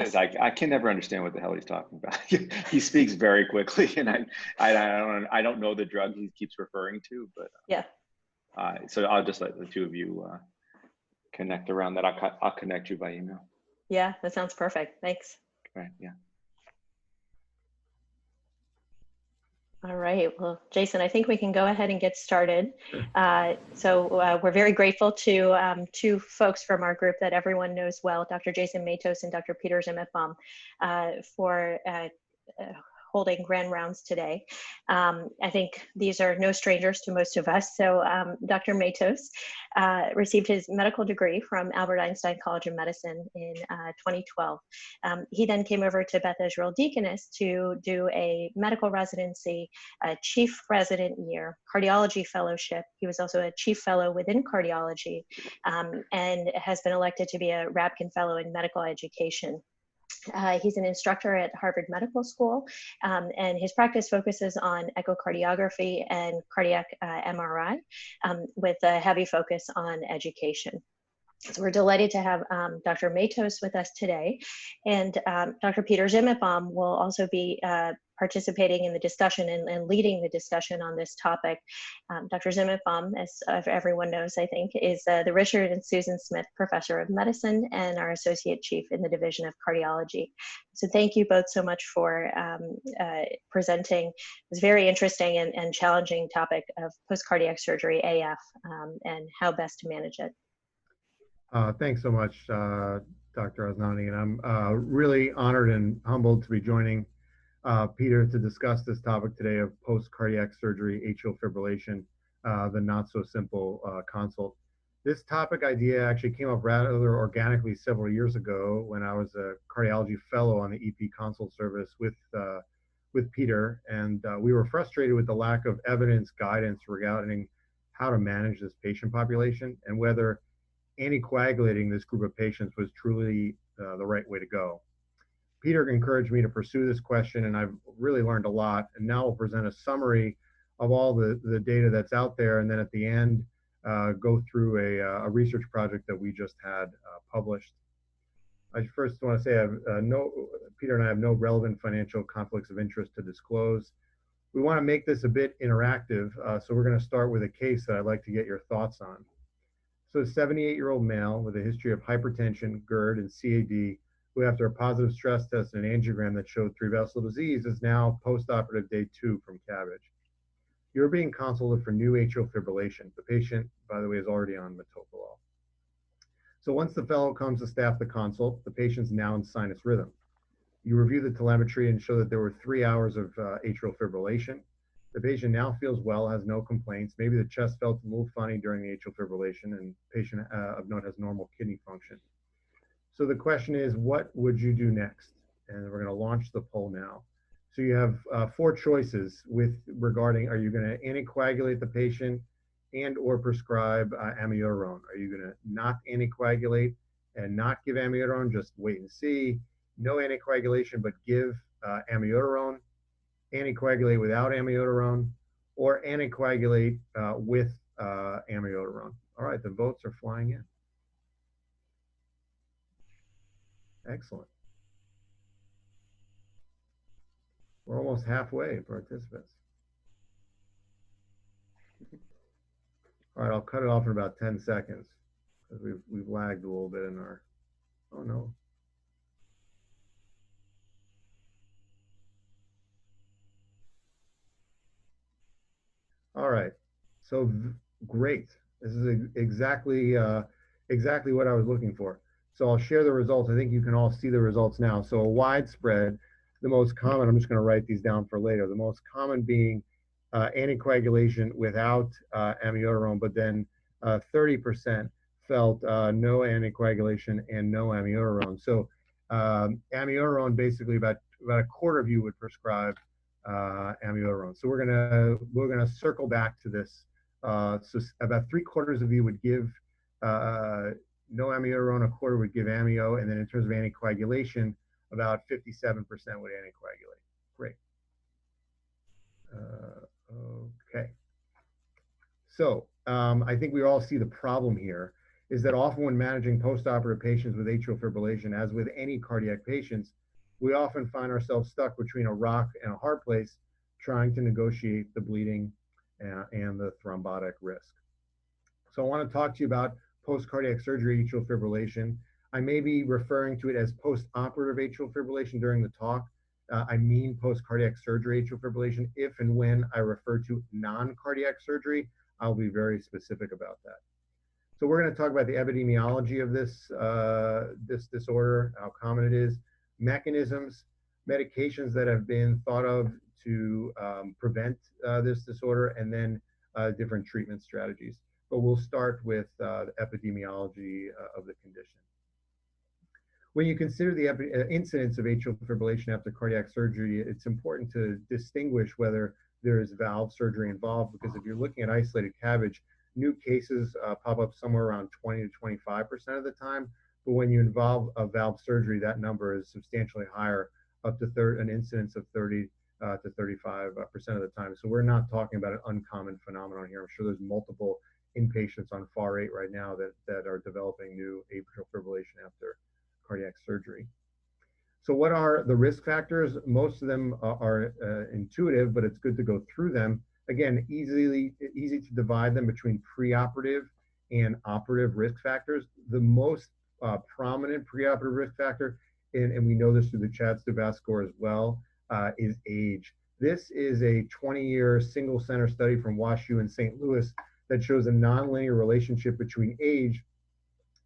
is I can never understand what the hell he's talking about. He speaks very quickly, and I don't know the drug he keeps referring to, but yeah. So I'll just let the two of you connect around that. I'll connect you by email. Yeah, that sounds perfect. Thanks. Right. Yeah. All right. Well, Jason, I think we can go ahead and get started. We're very grateful to two folks from our group that everyone knows well, Dr. Jason Matos and Dr. Peter Zimmetbaum, for holding grand rounds today. I think these are no strangers to most of us. So Dr. Matos received his medical degree from Albert Einstein College of Medicine in 2012. He then came over to Beth Israel Deaconess to do a medical residency, a chief resident year, cardiology fellowship. He was also a chief fellow within cardiology, and has been elected to be a Rabkin Fellow in medical education. He's an instructor at Harvard Medical School, and his practice focuses on echocardiography and cardiac MRI, with a heavy focus on education. So we're delighted to have Dr. Matos with us today, and Dr. Peter Zimmetbaum will also be participating in the discussion and leading the discussion on this topic. Dr. Zimmetbaum, as everyone knows, I think, is the Richard and Susan Smith Professor of Medicine and our Associate Chief in the Division of Cardiology. So thank you both so much for presenting this very interesting and challenging topic of post-cardiac surgery, AF, and how best to manage it. Thanks so much, Dr. Asnani, and I'm really honored and humbled to be joining Peter to discuss this topic today of post-cardiac surgery, atrial fibrillation, the not-so-simple consult. This topic idea actually came up rather organically several years ago when I was a cardiology fellow on the EP consult service with Peter, and we were frustrated with the lack of evidence guidance regarding how to manage this patient population and whether anticoagulating this group of patients was truly the right way to go. Peter encouraged me to pursue this question, and I've really learned a lot. And now I'll present a summary of all the data that's out there, and then at the end, go through a research project that we just had published. I first want to say Peter and I have no relevant financial conflicts of interest to disclose. We want to make this a bit interactive, so we're going to start with a case that I'd like to get your thoughts on. So a 78-year-old male with a history of hypertension, GERD, and CAD, who after a positive stress test and an angiogram that showed 3-vessel disease is now post-operative day 2 from CABG. You're being consulted for new atrial fibrillation. The patient, by the way, is already on metoprolol. So once the fellow comes to staff the consult, the patient's now in sinus rhythm. You review the telemetry and show that there were 3 hours of atrial fibrillation. The patient now feels well, has no complaints. Maybe the chest felt a little funny during the atrial fibrillation, and patient of note has normal kidney function. So the question is, what would you do next? And we're going to launch the poll now. So you have 4 choices regarding, are you going to anticoagulate the patient and or prescribe amiodarone? Are you going to not anticoagulate and not give amiodarone, just wait and see? No anticoagulation, but give amiodarone, anticoagulate without amiodarone, or anticoagulate with amiodarone. All right, the votes are flying in. Excellent. We're almost halfway, participants. All right, I'll cut it off in about 10 seconds because we've lagged a little bit in our, oh no. All right, so great. This is exactly what I was looking for. So I'll share the results. I think you can all see the results now. So a widespread, the most common, I'm just going to write these down for later, the most common being anticoagulation without amiodarone, but then 30% felt no anticoagulation and no amiodarone. So amiodarone, basically about a quarter of you would prescribe amiodarone. So we're gonna circle back to this. So about 3/4 of you would give no amiodarone, a quarter would give amio, and then in terms of anticoagulation, about 57% would anticoagulate. Great. Okay. So I think we all see the problem here. is that often when managing postoperative patients with atrial fibrillation, as with any cardiac patients, we often find ourselves stuck between a rock and a hard place trying to negotiate the bleeding and the thrombotic risk. So I want to talk to you about post-cardiac surgery atrial fibrillation. I may be referring to it as post-operative atrial fibrillation during the talk. I mean post-cardiac surgery atrial fibrillation. If and when I refer to non-cardiac surgery, I'll be very specific about that. So we're going to talk about the epidemiology of this disorder, how common it is, mechanisms, medications that have been thought of to prevent this disorder, and then different treatment strategies. But we'll start with the epidemiology of the condition. When you consider the incidence of atrial fibrillation after cardiac surgery, it's important to distinguish whether there is valve surgery involved, because if you're looking at isolated CABG, new cases pop up somewhere around 20 to 25% of the time. But when you involve a valve surgery, that number is substantially higher, up to an incidence of 30 to 35% of the time. So we're not talking about an uncommon phenomenon here. I'm sure there's multiple inpatients on FAR 8 right now that are developing new atrial fibrillation after cardiac surgery. So what are the risk factors? Most of them are intuitive, but it's good to go through them. Again, easy to divide them between preoperative and operative risk factors. The most prominent preoperative risk factor, and we know this through the POAF Score as well, is age. This is a 20-year single center study from WashU in St. Louis that shows a nonlinear relationship between age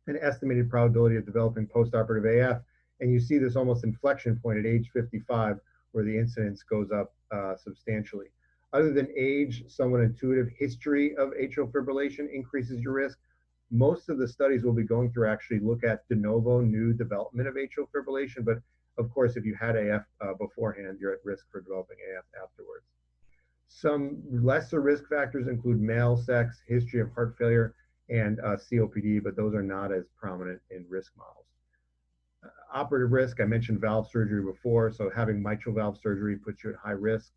and estimated probability of developing postoperative AF. And you see this almost inflection point at age 55 where the incidence goes up substantially. Other than age, somewhat intuitive, history of atrial fibrillation increases your risk. Most of the studies we'll be going through actually look at de novo new development of atrial fibrillation, but of course, if you had AF beforehand, you're at risk for developing AF afterwards. Some lesser risk factors include male sex, history of heart failure, and COPD, but those are not as prominent in risk models. Operative risk, I mentioned valve surgery before, so having mitral valve surgery puts you at high risk.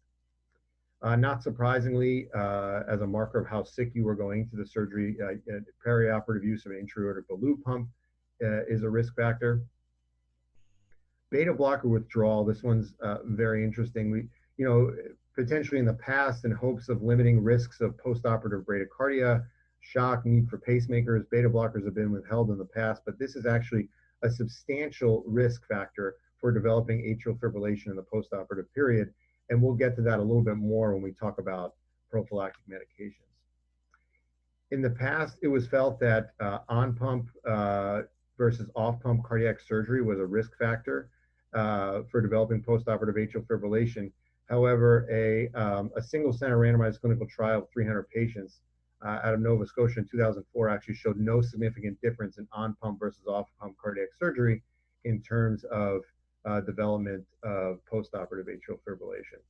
Not surprisingly, as a marker of how sick you were going to the surgery, perioperative use of an intra-aortic balloon pump is a risk factor. Beta blocker withdrawal, this one's very interesting. Potentially in the past, in hopes of limiting risks of postoperative bradycardia, shock, need for pacemakers, beta blockers have been withheld in the past, but this is actually a substantial risk factor for developing atrial fibrillation in the postoperative period. And we'll get to that a little bit more when we talk about prophylactic medications. In the past, it was felt that on-pump versus off-pump cardiac surgery was a risk factor for developing postoperative atrial fibrillation. However, a single center randomized clinical trial of 300 patients out of Nova Scotia in 2004 actually showed no significant difference in on-pump versus off-pump cardiac surgery in terms of development of postoperative atrial fibrillation.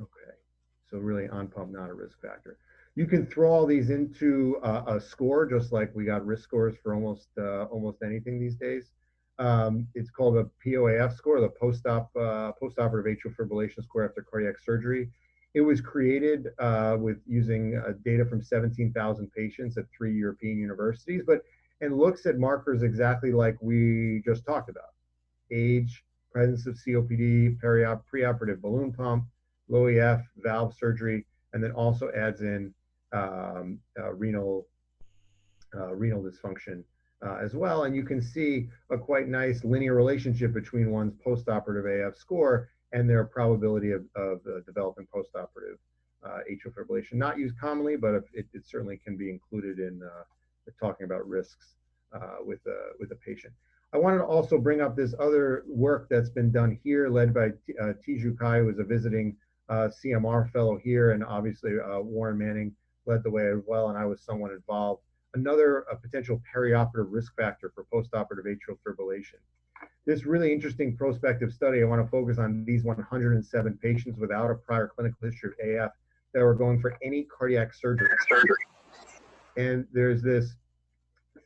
Okay, so really on-pump, not a risk factor. You can throw all these into a score, just like we got risk scores for almost anything these days. It's called a POAF score, the postoperative atrial fibrillation score after cardiac surgery. It was created with using data from 17,000 patients at 3 European universities, and looks at markers exactly like we just talked about: age, presence of COPD, preoperative balloon pump, low AF, valve surgery, and then also adds in renal dysfunction as well. And you can see a quite nice linear relationship between one's postoperative AF score and their probability of developing postoperative atrial fibrillation. Not used commonly, but it certainly can be included in talking about risks with a patient. I wanted to also bring up this other work that's been done here, led by Tiju Kai, who is a visiting CMR fellow here, and obviously Warren Manning led the way as well, and I was somewhat involved. Another potential perioperative risk factor for postoperative atrial fibrillation. This really interesting prospective study, I want to focus on these 107 patients without a prior clinical history of AF that were going for any cardiac surgery. And there's this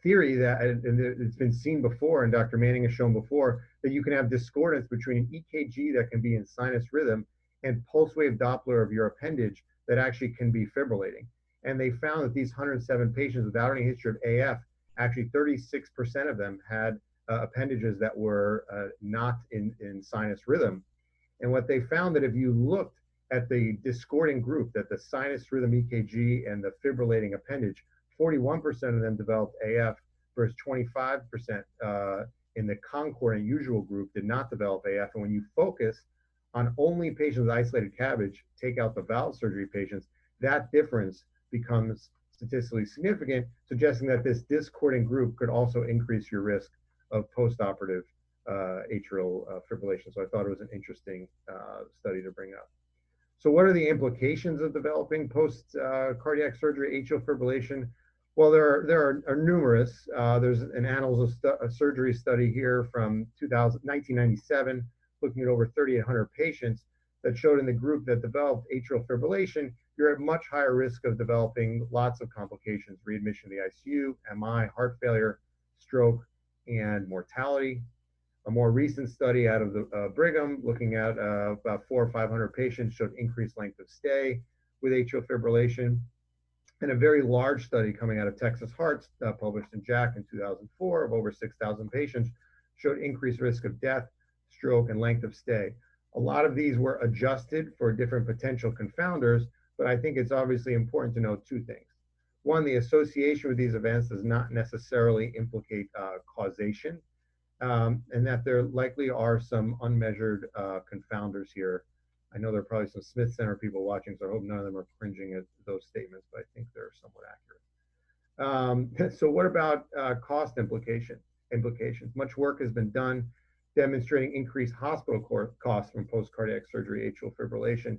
theory that, and it's been seen before, and Dr. Manning has shown before, that you can have discordance between an EKG that can be in sinus rhythm and pulse wave Doppler of your appendage that actually can be fibrillating. And they found that these 107 patients without any history of AF, actually 36% of them had appendages that were not in sinus rhythm. And what they found that if you looked at the discordant group, that the sinus rhythm EKG and the fibrillating appendage, 41% of them developed AF versus 25% in the concord and usual group did not develop AF. And when you focus on only patients with isolated CABG, take out the valve surgery patients, that difference becomes statistically significant, suggesting that this discordant group could also increase your risk of postoperative atrial fibrillation. So I thought it was an interesting study to bring up. So what are the implications of developing post-cardiac surgery atrial fibrillation? Well, there are numerous. There's an Annals of Surgery study here from 1997, looking at over 3,800 patients, that showed in the group that developed atrial fibrillation, you're at much higher risk of developing lots of complications, readmission to the ICU, MI, heart failure, stroke, and mortality. A more recent study out of the Brigham, looking at about 400 or 500 patients, showed increased length of stay with atrial fibrillation. And a very large study coming out of Texas Heart, published in JACC in 2004, of over 6,000 patients, showed increased risk of death, stroke, and length of stay. A lot of these were adjusted for different potential confounders, but I think it's obviously important to know two things. One, the association with these events does not necessarily implicate causation, and that there likely are some unmeasured confounders here. I know there are probably some Smith Center people watching, so I hope none of them are cringing at those statements, but I think they're somewhat accurate. So what about cost implications? Much work has been done demonstrating increased hospital costs from post-cardiac surgery atrial fibrillation.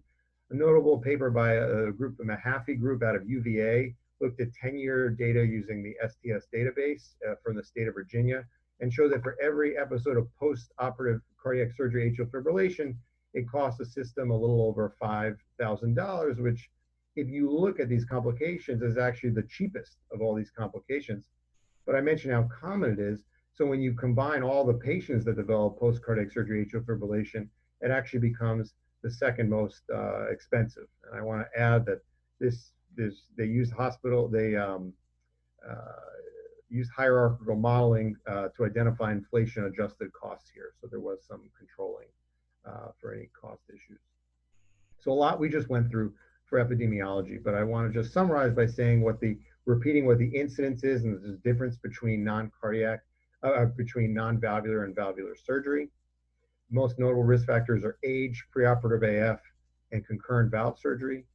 A notable paper by a group, the Mahaffey group out of UVA, looked at 10-year data using the STS Database from the state of Virginia, and showed that for every episode of post-operative cardiac surgery atrial fibrillation, it costs the system a little over $5,000, which, if you look at these complications, is actually the cheapest of all these complications. But I mentioned how common it is. So when you combine all the patients that develop post-cardiac surgery atrial fibrillation, it actually becomes the second most expensive. And I want to add that they used used hierarchical modeling to identify inflation-adjusted costs here. So there was some controlling for any cost issues. So a lot we just went through for epidemiology, but I want to just summarize by saying repeating what the incidence is, and there's a difference between between non-valvular and valvular surgery. Most notable risk factors are age, preoperative AF, and concurrent valve surgery.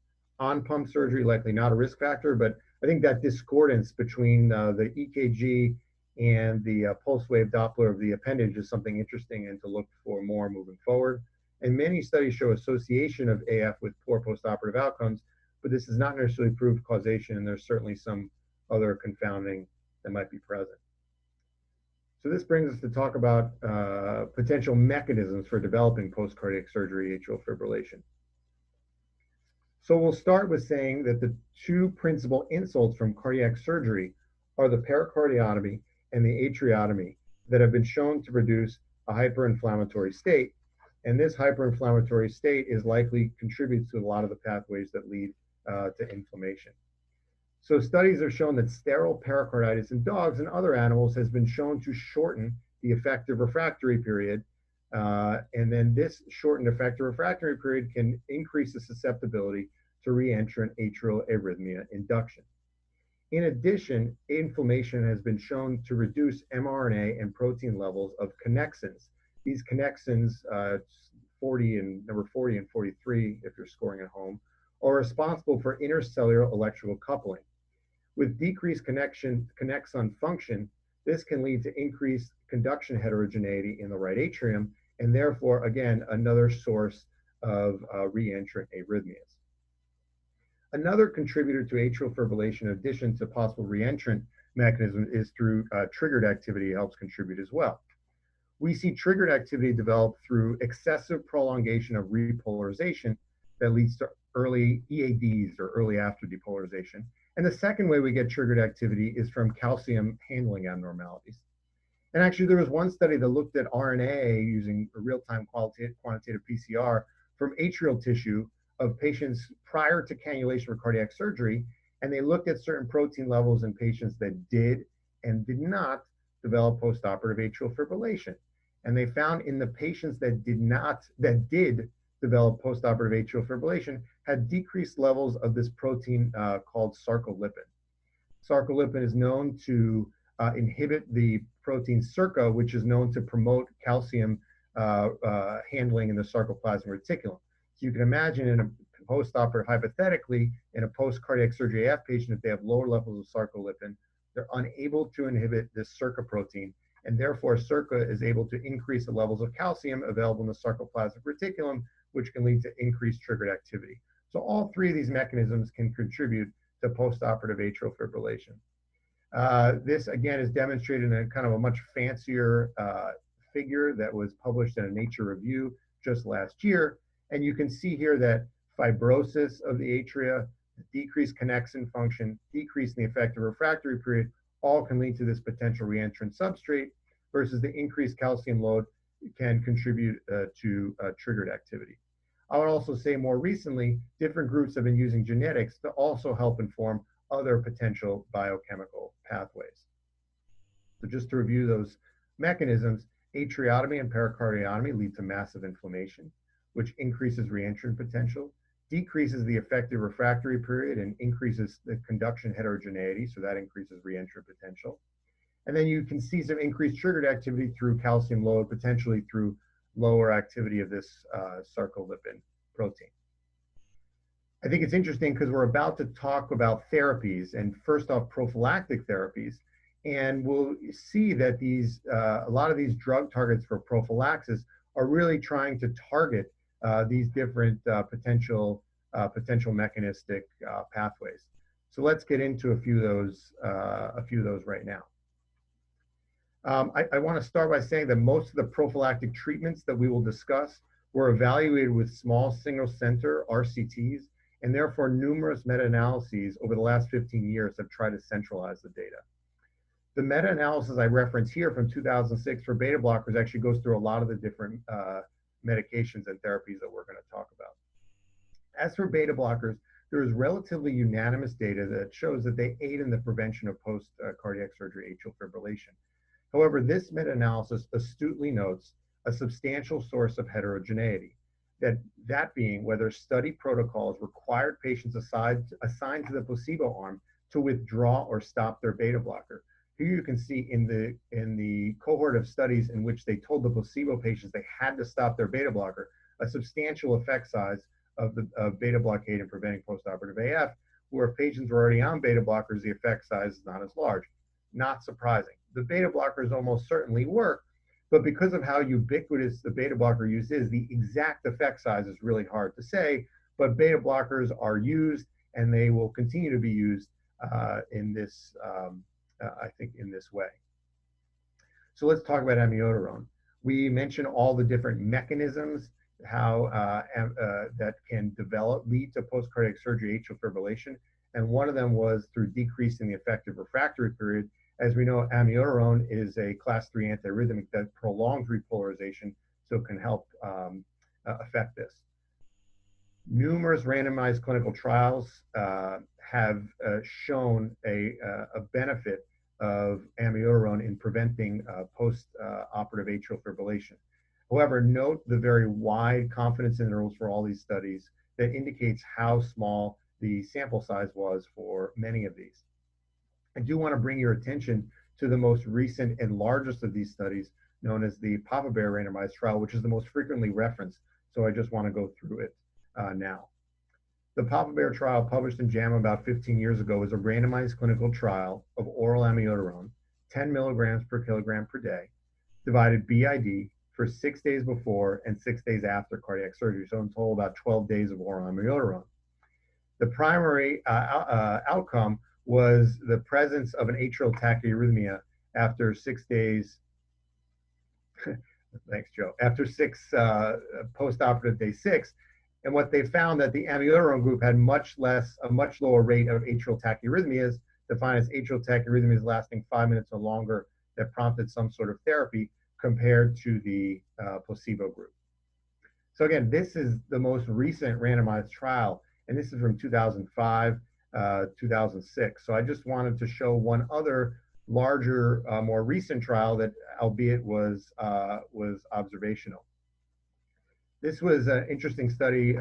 On-pump surgery, likely not a risk factor, but I think that discordance between the EKG and the pulse wave Doppler of the appendage is something interesting and to look for more moving forward. And many studies show association of AF with poor postoperative outcomes, but this does not necessarily prove causation, and there's certainly some other confounding that might be present. So this brings us to talk about potential mechanisms for developing post-cardiac surgery atrial fibrillation. So we'll start with saying that the two principal insults from cardiac surgery are the pericardiotomy and the atriotomy that have been shown to produce a hyperinflammatory state. And this hyperinflammatory state is likely contributes to a lot of the pathways that lead to inflammation. So studies have shown that sterile pericarditis in dogs and other animals has been shown to shorten the effective refractory period. And then this shortened effective refractory period can increase the susceptibility to reentrant atrial arrhythmia induction. In addition, inflammation has been shown to reduce mRNA and protein levels of connexins. These connexins, number 40 and 43, if you're scoring at home, are responsible for intercellular electrical coupling. With decreased connexon function, this can lead to increased conduction heterogeneity in the right atrium, and therefore, again, another source of reentrant arrhythmias. Another contributor to atrial fibrillation, in addition to possible reentrant mechanism, is through triggered activity helps contribute as well. We see triggered activity develop through excessive prolongation of repolarization that leads to early EADs, or early after depolarization. And the second way we get triggered activity is from calcium handling abnormalities. And actually, there was one study that looked at RNA using a real-time quantitative PCR from atrial tissue of patients prior to cannulation for cardiac surgery, and they looked at certain protein levels in patients that did and did not develop postoperative atrial fibrillation. And they found in the patients that did develop postoperative atrial fibrillation had decreased levels of this protein called sarcolipin. Sarcolipin is known to inhibit the protein SERCA, which is known to promote calcium handling in the sarcoplasmic reticulum. So you can imagine in a postoperative, hypothetically, in a post-cardiac surgery AF patient, if they have lower levels of sarcolipin, they're unable to inhibit this SERCA protein, and therefore SERCA is able to increase the levels of calcium available in the sarcoplasmic reticulum, which can lead to increased triggered activity. So all three of these mechanisms can contribute to postoperative atrial fibrillation. This, again, is demonstrated in a kind of a much fancier figure that was published in a Nature review just last year. And you can see here that fibrosis of the atria, decreased connexin function, decrease in the effective refractory period, all can lead to this potential reentrant substrate, versus the increased calcium load can contribute to triggered activity. I would also say more recently, different groups have been using genetics to also help inform other potential biochemical pathways. So just to review those mechanisms, atriotomy and pericardiotomy lead to massive inflammation, which increases reentrant potential, decreases the effective refractory period, and increases the conduction heterogeneity, so that increases reentrant potential. And then you can see some increased triggered activity through calcium load, potentially through lower activity of this sarcolipin protein. I think it's interesting because we're about to talk about therapies, and first off, prophylactic therapies. And we'll see that these, a lot of these drug targets for prophylaxis are really trying to target these different potential mechanistic pathways. So let's get into a few of those right now. I want to start by saying that most of the prophylactic treatments that we will discuss were evaluated with small single-center RCTs, and therefore numerous meta-analyses over the last 15 years have tried to centralize the data. The meta-analysis I reference here from 2006 for beta blockers actually goes through a lot of the different medications and therapies that we're going to talk about. As for beta blockers, there is relatively unanimous data that shows that they aid in the prevention of post-cardiac surgery atrial fibrillation. However, this meta-analysis astutely notes a substantial source of heterogeneity, that being whether study protocols required patients assigned to the placebo arm to withdraw or stop their beta blocker. Here you can see in the cohort of studies in which they told the placebo patients they had to stop their beta blocker, a substantial effect size of beta blockade in preventing postoperative AF, where if patients were already on beta blockers, the effect size is not as large. Not surprising. The beta blockers almost certainly work, but because of how ubiquitous the beta blocker use is, the exact effect size is really hard to say, but beta blockers are used and they will continue to be used in this, I think, in this way. So let's talk about amiodarone. We mentioned all the different mechanisms how that can lead to post-cardiac surgery atrial fibrillation, and one of them was through decreasing the effective refractory period. As we know, amiodarone is a class 3 antiarrhythmic that prolongs repolarization, so it can help affect this. Numerous randomized clinical trials have shown a benefit of amiodarone in preventing post-operative atrial fibrillation. However, note the very wide confidence intervals for all these studies that indicates how small the sample size was for many of these. I do want to bring your attention to the most recent and largest of these studies, known as the PAPABEAR randomized trial, which is the most frequently referenced, so I just want to go through it now. The PAPABEAR trial, published in JAMA about 15 years ago, is a randomized clinical trial of oral amiodarone, 10 milligrams per kilogram per day, divided BID for 6 days before and 6 days after cardiac surgery, so in total about 12 days of oral amiodarone. The primary outcome was the presence of an atrial tachyarrhythmia after 6 days, thanks Joe, after post-operative day 6. And what they found that the amiodarone group had a much lower rate of atrial tachyarrhythmias, defined as atrial tachyarrhythmias lasting 5 minutes or longer that prompted some sort of therapy, compared to the placebo group. So again, this is the most recent randomized trial, and this is from 2005, 2006. So I just wanted to show one other larger, more recent trial that, albeit was observational. This was an interesting study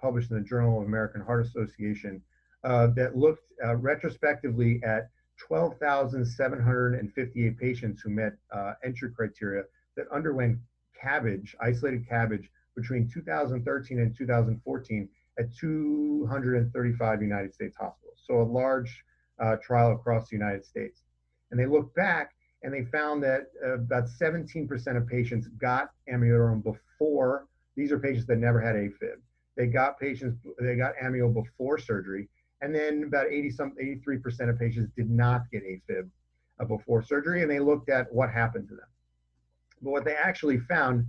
published in the Journal of American Heart Association that looked retrospectively at 12,758 patients who met entry criteria that underwent CABG, isolated CABG, between 2013 and 2014 at 235 United States hospitals. So a large trial across the United States. And they looked back and they found that about 17% of patients got amiodarone before. These are patients that never had AFib. They got amio before surgery, and then about 83% of patients did not get AFib before surgery, and they looked at what happened to them. But what they actually found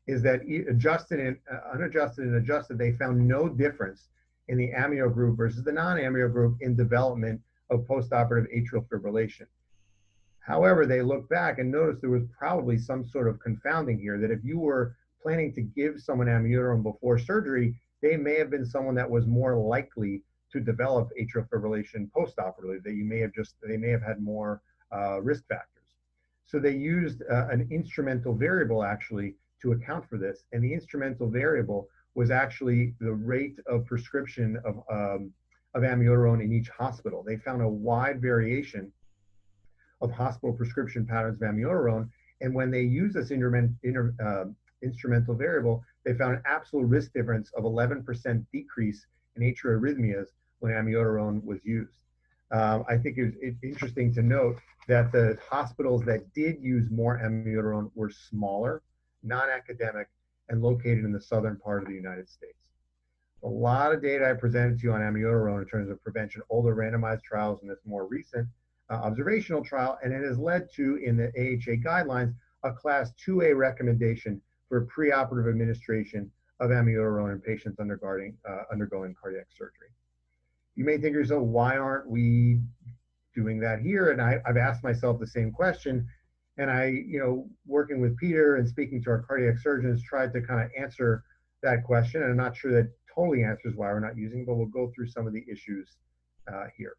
is that adjusted and unadjusted and adjusted, they found no difference in the amio group versus the non-amio group in development of postoperative atrial fibrillation. However, they looked back and noticed there was probably some sort of confounding here, that if you were planning to give someone amiodarone before surgery, they may have been someone that was more likely to develop atrial fibrillation postoperatively, that they may have had more risk factors. So they used an instrumental variable actually to account for this, and the instrumental variable was actually the rate of prescription of amiodarone in each hospital. They found a wide variation of hospital prescription patterns of amiodarone, and when they used this instrumental variable, they found an absolute risk difference of 11% decrease in atrial arrhythmias when amiodarone was used. I think it's interesting to note that the hospitals that did use more amiodarone were smaller, non-academic, and located in the southern part of the United States. A lot of data I presented to you on amiodarone in terms of prevention, older randomized trials, and this more recent observational trial, and it has led to, in the AHA guidelines, a class 2A recommendation for preoperative administration of amiodarone in patients undergoing cardiac surgery. You may think to yourself, why aren't we doing that here? And I've asked myself the same question, and working with Peter and speaking to our cardiac surgeons, tried to kind of answer that question, and I'm not sure that totally answers why we're not using it, but we'll go through some of the issues here.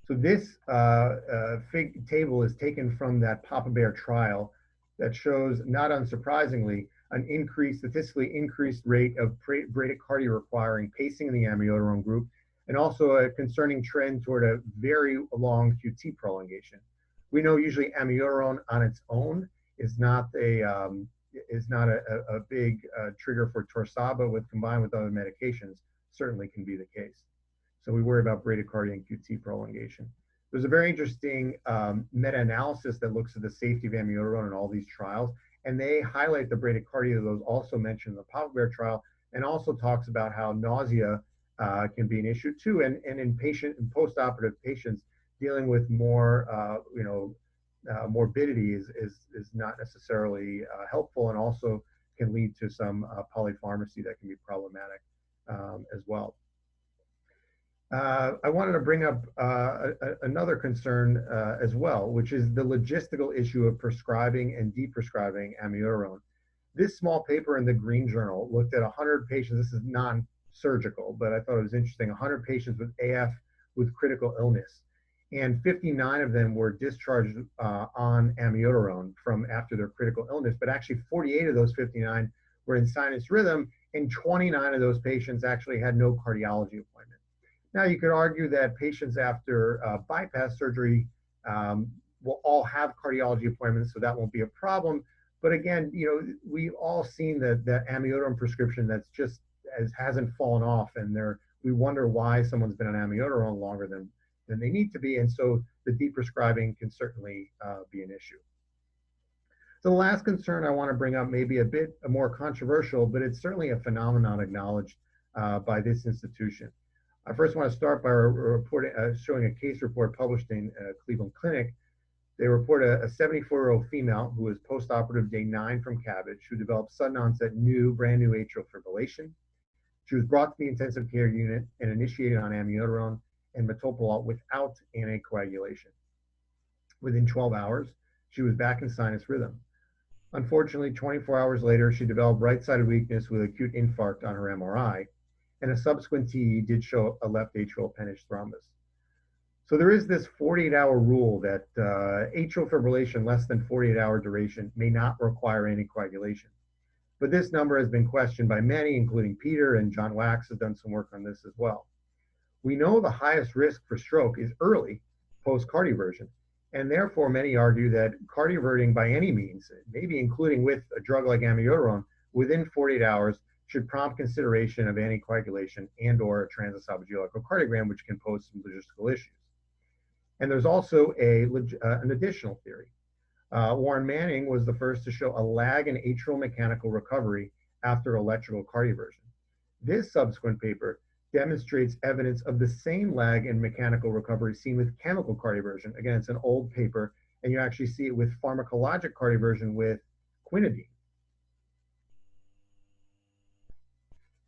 So this table is taken from that PAPABEAR trial that shows, not unsurprisingly, an statistically increased rate of bradycardia requiring pacing in the amiodarone group, and also a concerning trend toward a very long QT prolongation. We know usually amiodarone on its own is not a big trigger for torsade, but combined with other medications, certainly can be the case. So we worry about bradycardia and QT prolongation. There's a very interesting meta-analysis that looks at the safety of amiodarone in all these trials, and they highlight the bradycardia that was also mentioned in the PAPABEAR trial, and also talks about how nausea can be an issue too, and in postoperative patients dealing with more morbidity is not necessarily helpful, and also can lead to some polypharmacy that can be problematic as well. I wanted to bring up another concern as well, which is the logistical issue of prescribing and deprescribing amiodarone. This small paper in the Green Journal looked at 100 patients. This is non-surgical, but I thought it was interesting. 100 patients with AF with critical illness, and 59 of them were discharged on amiodarone from after their critical illness, but actually 48 of those 59 were in sinus rhythm, and 29 of those patients actually had no cardiology appointment. Now, you could argue that patients after bypass surgery will all have cardiology appointments, so that won't be a problem. But again, we've all seen that amiodarone prescription that's just hasn't fallen off, and we wonder why someone's been on amiodarone longer than they need to be, and so the deprescribing can certainly be an issue. So the last concern I want to bring up may be a bit more controversial, but it's certainly a phenomenon acknowledged by this institution. I first want to start by showing a case report published in Cleveland Clinic. They report a 74-year-old female who was postoperative day 9 from CABG, who developed sudden onset brand new atrial fibrillation. She was brought to the intensive care unit and initiated on amiodarone and metoprolol without anticoagulation. Within 12 hours, she was back in sinus rhythm. Unfortunately, 24 hours later, she developed right-sided weakness with acute infarct on her MRI, and a subsequent TE did show a left atrial appendage thrombus. So there is this 48-hour rule that atrial fibrillation less than 48-hour duration may not require anticoagulation. But this number has been questioned by many, including Peter, and John Wax has done some work on this as well. We know the highest risk for stroke is early post-cardioversion, and therefore many argue that cardioverting by any means, maybe including with a drug like amiodarone, within 48 hours should prompt consideration of anticoagulation and or a transesophageal echocardiogram, which can pose some logistical issues. And there's also an additional theory. Warren Manning was the first to show a lag in atrial mechanical recovery after electrical cardioversion. This subsequent paper demonstrates evidence of the same lag in mechanical recovery seen with chemical cardioversion. Again, it's an old paper, and you actually see it with pharmacologic cardioversion with quinidine.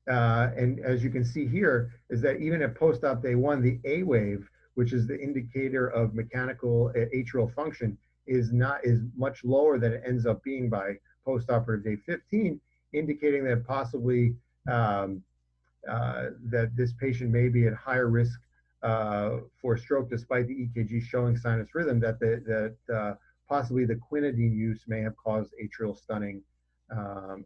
And as you can see here, is that even at post-op day 1, the A wave, which is the indicator of mechanical atrial function, is much lower than it ends up being by post-operative day 15, indicating that possibly that this patient may be at higher risk for stroke despite the EKG showing sinus rhythm, that possibly the quinidine use may have caused atrial stunning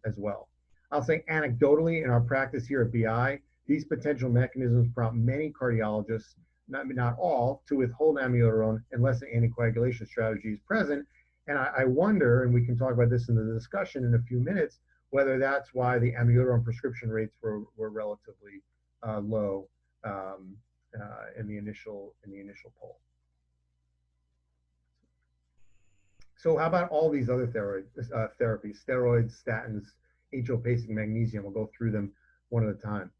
as well. I'll say anecdotally in our practice here at BI, these potential mechanisms prompt many cardiologists, not all, to withhold amiodarone unless an anticoagulation strategy is present. And I wonder, and we can talk about this in the discussion in a few minutes, whether that's why the amiodarone prescription rates were relatively low in the initial poll. So how about all these other therapies, steroids, statins, atrial pacing, magnesium? We'll go through them one at a time.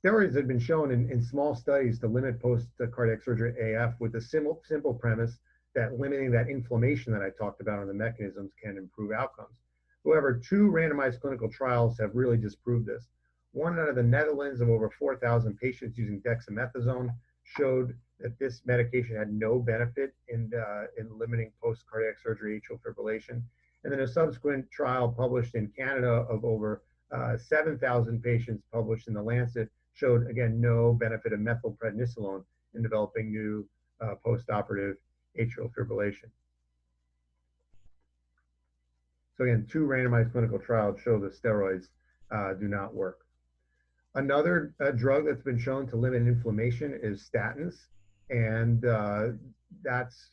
Steroids have been shown in small studies to limit post-cardiac surgery AF with the simple premise that limiting that inflammation that I talked about on the mechanisms can improve outcomes. However, 2 randomized clinical trials have really disproved this. One out of the Netherlands of over 4,000 patients using dexamethasone showed that this medication had no benefit in limiting post-cardiac surgery atrial fibrillation. And then a subsequent trial published in Canada of over 7,000 patients published in The Lancet showed, again, no benefit of methylprednisolone in developing new post-operative atrial fibrillation. So again, 2 randomized clinical trials show that steroids do not work. Another drug that's been shown to limit inflammation is statins, and that's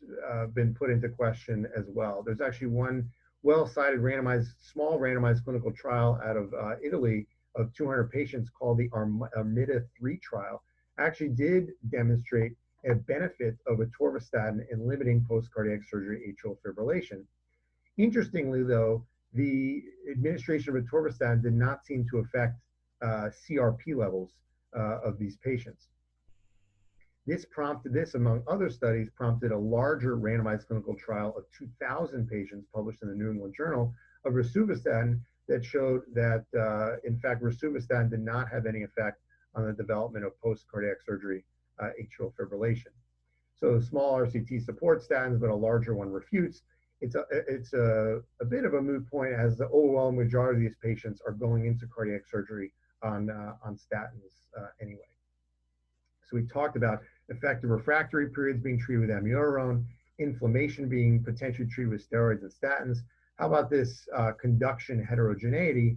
been put into question as well. There's actually one well-cited small randomized clinical trial out of Italy of 200 patients called the ARMIDA-3 trial, actually did demonstrate a benefit of atorvastatin in limiting post-cardiac surgery atrial fibrillation. Interestingly, though, the administration of atorvastatin did not seem to affect CRP levels of these patients. This, among other studies, prompted a larger randomized clinical trial of 2,000 patients published in the New England Journal of rosuvastatin that showed that, in fact, rosuvastatin did not have any effect on the development of post-cardiac surgery atrial fibrillation. So small RCT supports statins, but a larger one refutes. It's a bit of a moot point, as the overwhelming majority of these patients are going into cardiac surgery on statins anyway. So we talked about effective refractory periods being treated with amiodarone, inflammation being potentially treated with steroids and statins. How about this conduction heterogeneity?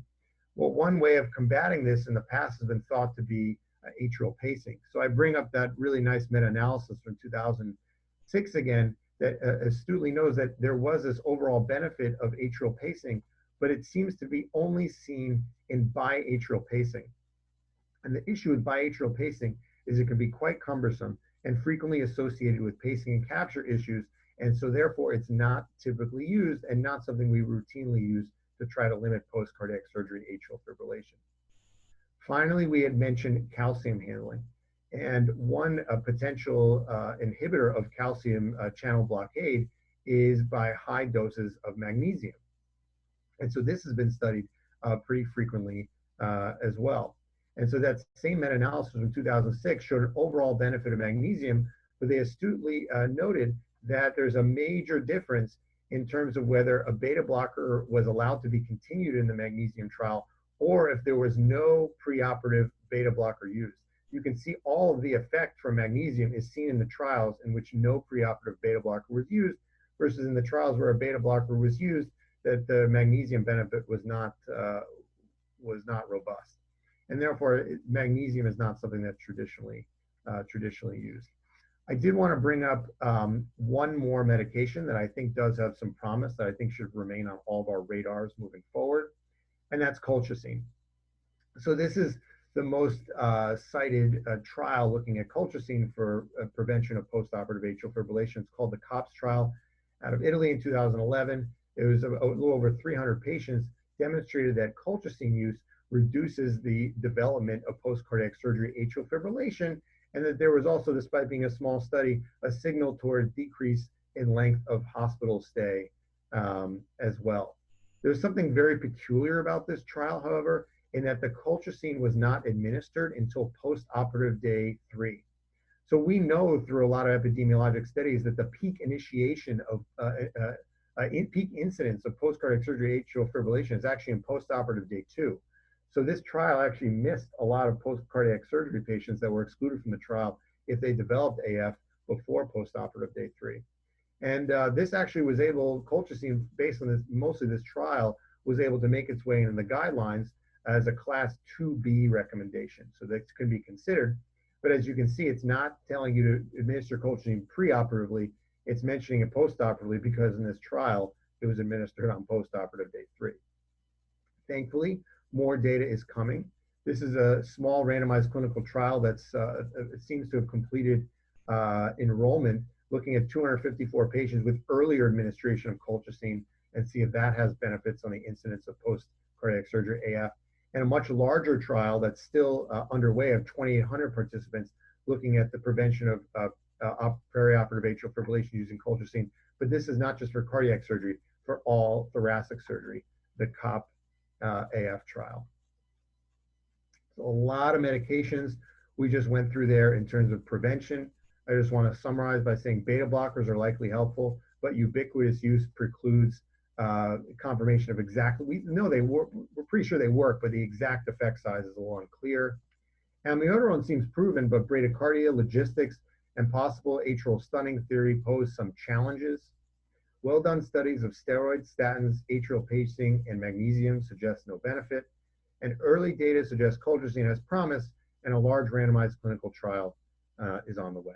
Well, one way of combating this in the past has been thought to be atrial pacing. So I bring up that really nice meta-analysis from 2006 again, that astutely knows that there was this overall benefit of atrial pacing, but it seems to be only seen in biatrial pacing. And the issue with biatrial pacing is it can be quite cumbersome and frequently associated with pacing and capture issues, and so therefore it's not typically used and not something we routinely use to try to limit post-cardiac surgery atrial fibrillation. Finally, we had mentioned calcium handling. And one potential inhibitor of calcium channel blockade is by high doses of magnesium. And so this has been studied pretty frequently as well. And so that same meta-analysis from 2006 showed an overall benefit of magnesium, but they astutely noted that there's a major difference in terms of whether a beta blocker was allowed to be continued in the magnesium trial or if there was no preoperative beta blocker used. You can see all of the effect from magnesium is seen in the trials in which no preoperative beta blocker was used versus in the trials where a beta blocker was used, that the magnesium benefit was not robust. And therefore, magnesium is not something that's traditionally used. I did want to bring up one more medication that I think does have some promise that I think should remain on all of our radars moving forward, and that's colchicine. So this is the most cited trial looking at colchicine for prevention of postoperative atrial fibrillation. It's called the COPS trial out of Italy in 2011. It was a little over 300 patients, demonstrated that colchicine use reduces the development of post-cardiac surgery atrial fibrillation, and that there was also, despite being a small study, a signal toward decrease in length of hospital stay as well. There's something very peculiar about this trial, however, in that the colchicine was not administered until post-operative day 3. So we know through a lot of epidemiologic studies that the peak initiation of peak incidence of post-cardiac surgery atrial fibrillation is actually in post-operative day 2. So this trial actually missed a lot of post-cardiac surgery patients that were excluded from the trial if they developed AF before post-operative day 3. And this actually was able, colchicine, based on this, mostly this trial, was able to make its way into the guidelines as a class 2B recommendation. So that can be considered. But as you can see, it's not telling you to administer colchicine preoperatively. It's mentioning it postoperatively because in this trial, it was administered on postoperative day 3. Thankfully, more data is coming. This is a small randomized clinical trial that's it seems to have completed enrollment, looking at 254 patients with earlier administration of colchicine and see if that has benefits on the incidence of post-cardiac surgery AF. And a much larger trial that's still underway of 2,800 participants looking at the prevention of perioperative atrial fibrillation using colchicine. But this is not just for cardiac surgery, for all thoracic surgery, the COP AF trial. So a lot of medications we just went through there in terms of prevention. I just want to summarize by saying beta blockers are likely helpful, but ubiquitous use precludes confirmation of exactly, we know they work, we're pretty sure they work, but the exact effect size is a little unclear. Amiodarone seems proven, but bradycardia, logistics, and possible atrial stunning theory pose some challenges. Well-done studies of steroids, statins, atrial pacing, and magnesium suggest no benefit, and early data suggests colchicine has promise, and a large randomized clinical trial is on the way.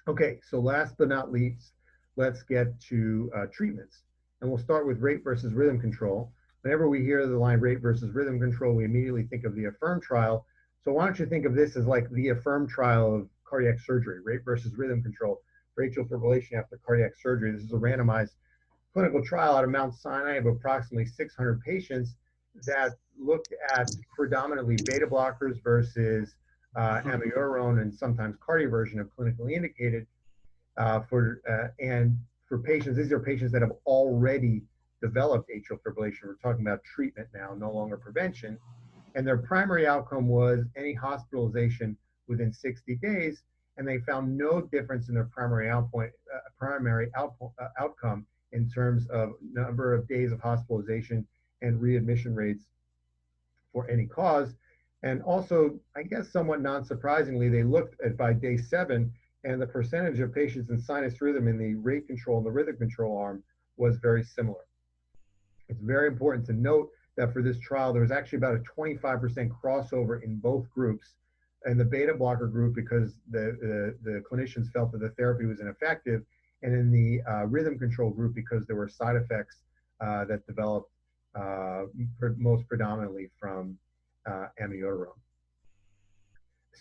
Okay, so last but not least, let's get to treatments. And we'll start with rate versus rhythm control. Whenever we hear the line rate versus rhythm control, we immediately think of the AFFIRM trial. So why don't you think of this as like the AFFIRM trial of cardiac surgery, rate versus rhythm control for atrial fibrillation after cardiac surgery. This is a randomized clinical trial out of Mount Sinai of approximately 600 patients that looked at predominantly beta blockers versus amiodarone and sometimes cardioversion of clinically indicated and for patients, these are patients that have already developed atrial fibrillation. We're talking about treatment now, no longer prevention. And their primary outcome was any hospitalization within 60 days, and they found no difference in their primary outcome in terms of number of days of hospitalization and readmission rates for any cause. And also, I guess somewhat non-surprisingly, they looked at by day 7, and the percentage of patients in sinus rhythm in the rate control and the rhythm control arm was very similar. It's very important to note that for this trial, there was actually about a 25% crossover in both groups. In the beta blocker group, because the clinicians felt that the therapy was ineffective, and in the rhythm control group, because there were side effects that developed most predominantly from amiodarone.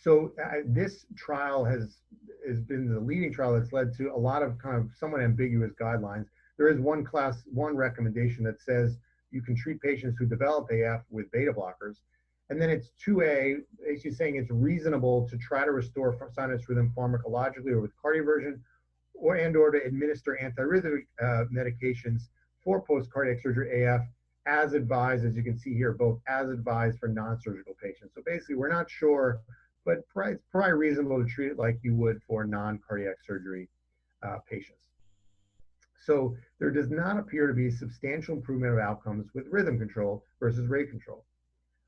So this trial has been the leading trial that's led to a lot of kind of somewhat ambiguous guidelines. There is one class 1 recommendation that says you can treat patients who develop AF with beta blockers. And then it's 2A, basically saying it's reasonable to try to restore sinus rhythm pharmacologically or with cardioversion, or to administer antiarrhythmic medications for post-cardiac surgery AF as advised, as you can see here, both as advised for non-surgical patients. So basically, we're not sure, but it's probably reasonable to treat it like you would for non-cardiac surgery patients. So there does not appear to be substantial improvement of outcomes with rhythm control versus rate control.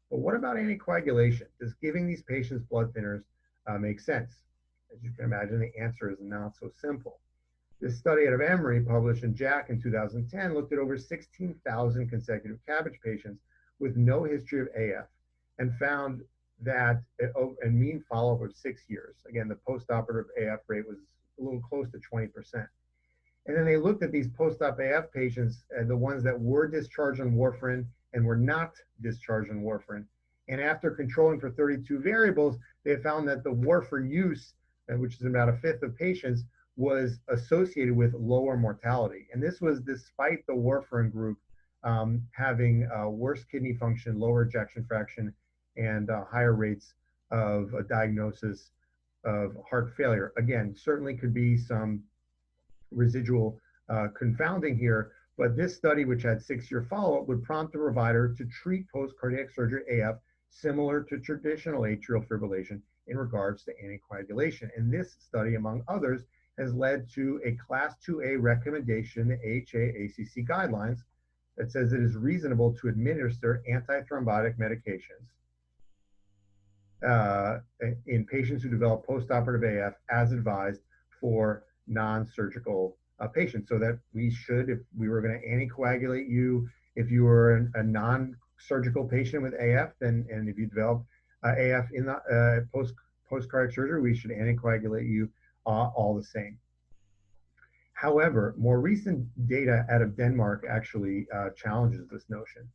But what about anticoagulation? Does giving these patients blood thinners make sense? As you can imagine, the answer is not so simple. This study out of Emory, published in JACC in 2010, looked at over 16,000 consecutive CABG patients with no history of AF and found that a mean follow-up of 6 years. Again, the postoperative AF rate was a little close to 20%. And then they looked at these post-op AF patients, the ones that were discharged on warfarin and were not discharged on warfarin. And after controlling for 32 variables, they found that the warfarin use, which is about a fifth of patients, was associated with lower mortality. And this was despite the warfarin group having worse kidney function, lower ejection fraction, and higher rates of a diagnosis of heart failure. Again, certainly could be some residual confounding here, but this study, which had 6-year follow-up, would prompt the provider to treat post-cardiac surgery AF similar to traditional atrial fibrillation in regards to anticoagulation. And this study, among others, has led to a Class 2A recommendation in the AHA-ACC guidelines that says it is reasonable to administer antithrombotic medications in patients who develop postoperative AF as advised for non-surgical patients. So that we should, if we were going to anticoagulate you, if you were a non-surgical patient with AF, then, and if you develop AF in the post-cardiac surgery, we should anticoagulate you all the same. However, more recent data out of Denmark actually challenges this notion.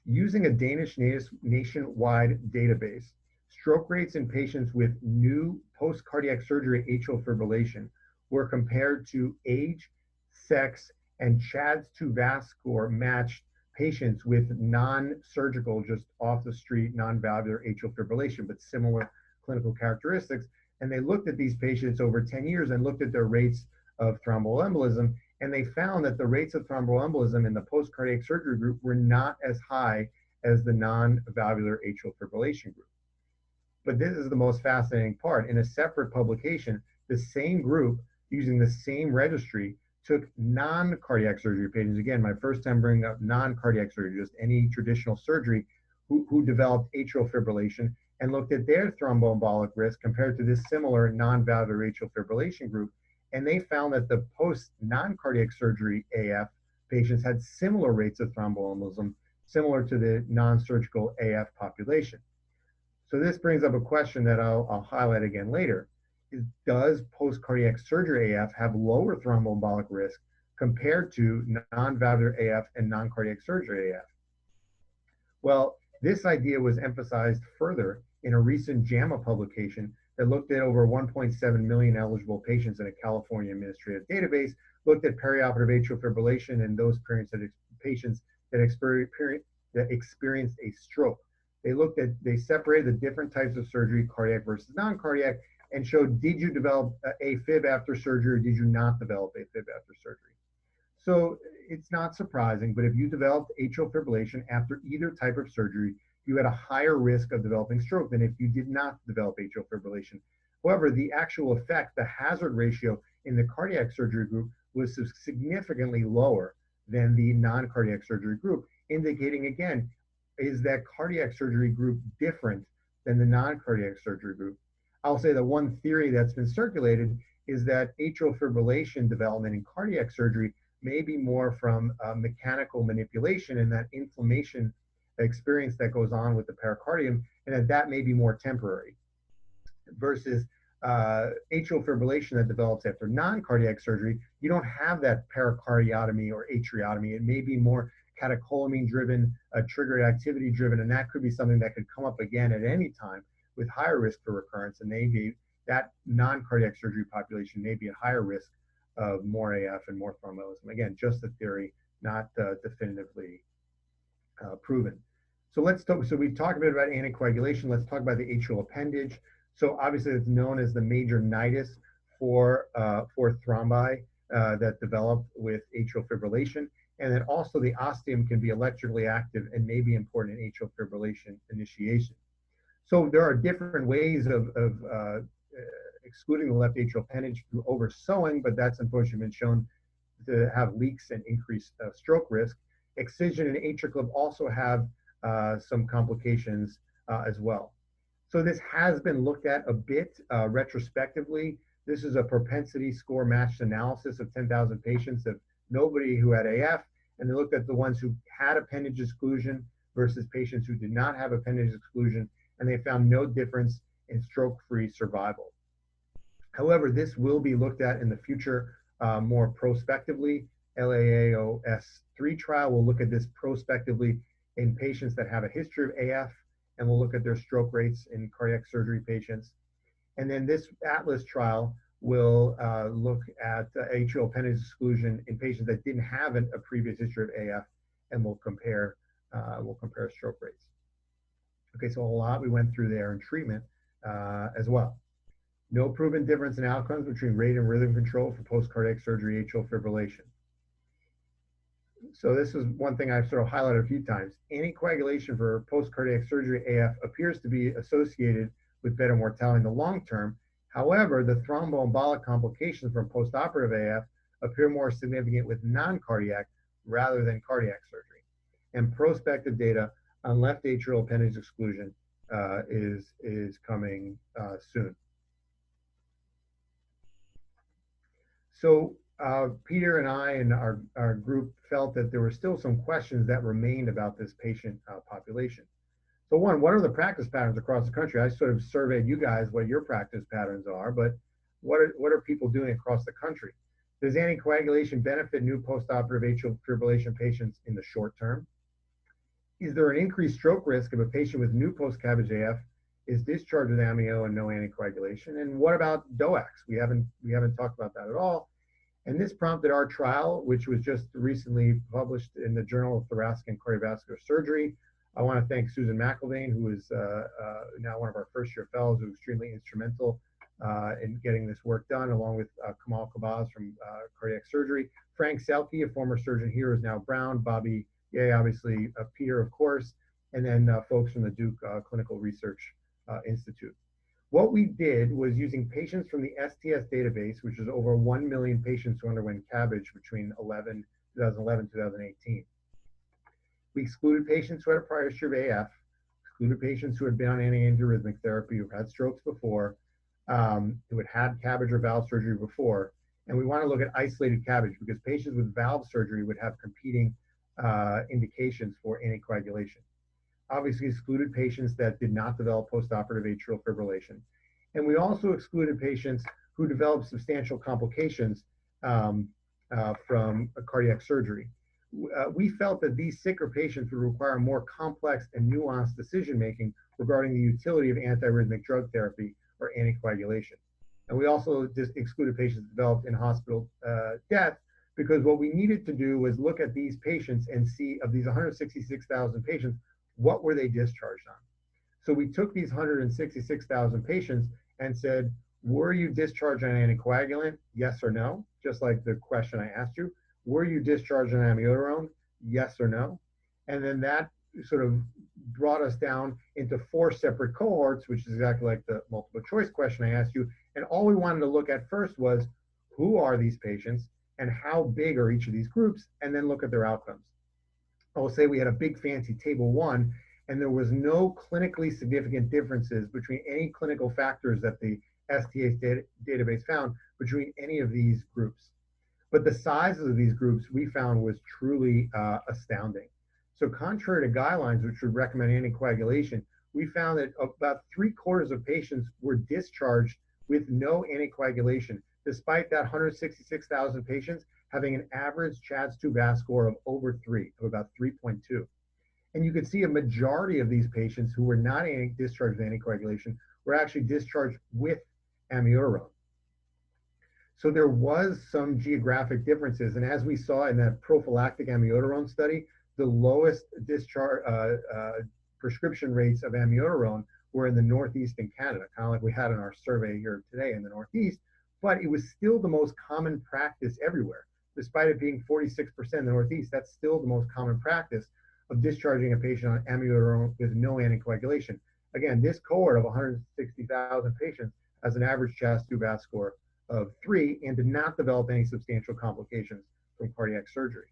Using a Danish nationwide database, stroke rates in patients with new post-cardiac surgery atrial fibrillation were compared to age, sex, and CHADS 2 VAS score matched patients with non-surgical, just off the street, non-valvular atrial fibrillation, but similar clinical characteristics. And they looked at these patients over 10 years and looked at their rates of thromboembolism, and they found that the rates of thromboembolism in the post-cardiac surgery group were not as high as the non-valvular atrial fibrillation group. But this is the most fascinating part. In a separate publication, the same group, using the same registry, took non-cardiac surgery patients, again, my first time bringing up non-cardiac surgery, just any traditional surgery, who developed atrial fibrillation, and looked at their thromboembolic risk compared to this similar non-valvular atrial fibrillation group. And they found that the post-non-cardiac surgery AF patients had similar rates of thromboembolism, similar to the non-surgical AF population. So this brings up a question that I'll highlight again later. Does post-cardiac surgery AF have lower thromboembolic risk compared to non-valvular AF and non-cardiac surgery AF? Well, this idea was emphasized further in a recent JAMA publication that looked at over 1.7 million eligible patients in a California administrative database, looked at perioperative atrial fibrillation in those patients that experienced a stroke. They separated the different types of surgery, cardiac versus non-cardiac, and showed, did you develop AFib after surgery or did you not develop AFib after surgery? So it's not surprising, but if you developed atrial fibrillation after either type of surgery, you had a higher risk of developing stroke than if you did not develop atrial fibrillation. However, the actual effect, the hazard ratio in the cardiac surgery group was significantly lower than the non-cardiac surgery group, indicating again, is that cardiac surgery group different than the non-cardiac surgery group? I'll say that one theory that's been circulated is that atrial fibrillation development in cardiac surgery may be more from mechanical manipulation and that inflammation experience that goes on with the pericardium, and that may be more temporary, versus atrial fibrillation that develops after non-cardiac surgery. You don't have that pericardiotomy or atriotomy. It may be more catecholamine driven, triggered activity driven, and that could be something that could come up again at any time with higher risk for recurrence, and maybe that non-cardiac surgery population may be at higher risk of more AF and more thromboembolism. Again, just a theory, not definitively proven. So let's talk. So we've talked a bit about anticoagulation. Let's talk about the atrial appendage. So obviously, it's known as the major nidus for thrombi that develop with atrial fibrillation, and then also the ostium can be electrically active and may be important in atrial fibrillation initiation. So there are different ways of excluding the left atrial appendage through oversewing, but that's unfortunately been shown to have leaks and increase stroke risk. Excision and AtriClip also have some complications as well. So this has been looked at a bit retrospectively. This is a propensity score matched analysis of 10,000 patients of nobody who had AF, and they looked at the ones who had appendage exclusion versus patients who did not have appendage exclusion, and they found no difference in stroke-free survival. However, this will be looked at in the future more prospectively. LAAOS-3 trial will look at this prospectively in patients that have a history of AF, and we'll look at their stroke rates in cardiac surgery patients. And then this ATLAS trial will look at atrial appendage exclusion in patients that didn't have a previous history of AF, and we'll compare stroke rates. Okay, so a lot we went through there in treatment as well. No proven difference in outcomes between rate and rhythm control for post-cardiac surgery atrial fibrillation. So this is one thing I've sort of highlighted a few times. Anticoagulation for post-cardiac surgery AF appears to be associated with better mortality in the long term. However, the thromboembolic complications from postoperative AF appear more significant with non-cardiac rather than cardiac surgery. And prospective data on left atrial appendage exclusion is coming soon. So Peter and I and our group felt that there were still some questions that remained about this patient population. So one, what are the practice patterns across the country? I sort of surveyed you guys what your practice patterns are, but what are people doing across the country? Does anticoagulation benefit new postoperative atrial fibrillation patients in the short term? Is there an increased stroke risk if a patient with new post-CABG AF is discharged with amio and no anticoagulation? And what about DOACs? We haven't talked about that at all. And this prompted our trial, which was just recently published in the Journal of Thoracic and Cardiovascular Surgery. I want to thank Susan McElvain, who is now one of our first-year fellows, who was extremely instrumental in getting this work done, along with Kamal Kabaz from cardiac surgery. Frank Selke, a former surgeon here, is now Brown. Bobby Yeh, obviously, Peter, of course, and then folks from the Duke Clinical Research Institute. What we did was using patients from the STS database, which is over 1 million patients who underwent CABG between 2011 2018. We excluded patients who had a prior history of AF, excluded patients who had been on antiarrhythmic therapy, who had strokes before, who had had CABG or valve surgery before, and we want to look at isolated CABG because patients with valve surgery would have competing indications for anticoagulation. Obviously excluded patients that did not develop postoperative atrial fibrillation. And we also excluded patients who developed substantial complications from a cardiac surgery. We felt that these sicker patients would require more complex and nuanced decision-making regarding the utility of antiarrhythmic drug therapy or anticoagulation. And we also just excluded patients that developed in hospital death, because what we needed to do was look at these patients and see, of these 166,000 patients, what were they discharged on? So we took these 166,000 patients and said, were you discharged on anticoagulant? Yes or no? Just like the question I asked you. Were you discharged on amiodarone? Yes or no? And then that sort of brought us down into 4 separate cohorts, which is exactly like the multiple choice question I asked you. And all we wanted to look at first was, who are these patients and how big are each of these groups, and then look at their outcomes. I'll say we had a big fancy table 1, and there was no clinically significant differences between any clinical factors that the STS database found between any of these groups. But the sizes of these groups we found was truly astounding. So contrary to guidelines, which would recommend anticoagulation, we found that about 3/4 of patients were discharged with no anticoagulation, despite that 166,000 patients having an average CHA2DS2-VASc score of over 3, of about 3.2. And you could see a majority of these patients who were not discharged with anticoagulation were actually discharged with amiodarone. So there was some geographic differences. And as we saw in that prophylactic amiodarone study, the lowest discharge prescription rates of amiodarone were in the Northeast in Canada, kind of like we had in our survey here today in the Northeast, but it was still the most common practice everywhere. Despite it being 46% in the Northeast, that's still the most common practice of discharging a patient on amiodarone with no anticoagulation. Again, this cohort of 160,000 patients has an average CHA2DS2-VASc score of 3 and did not develop any substantial complications from cardiac surgery.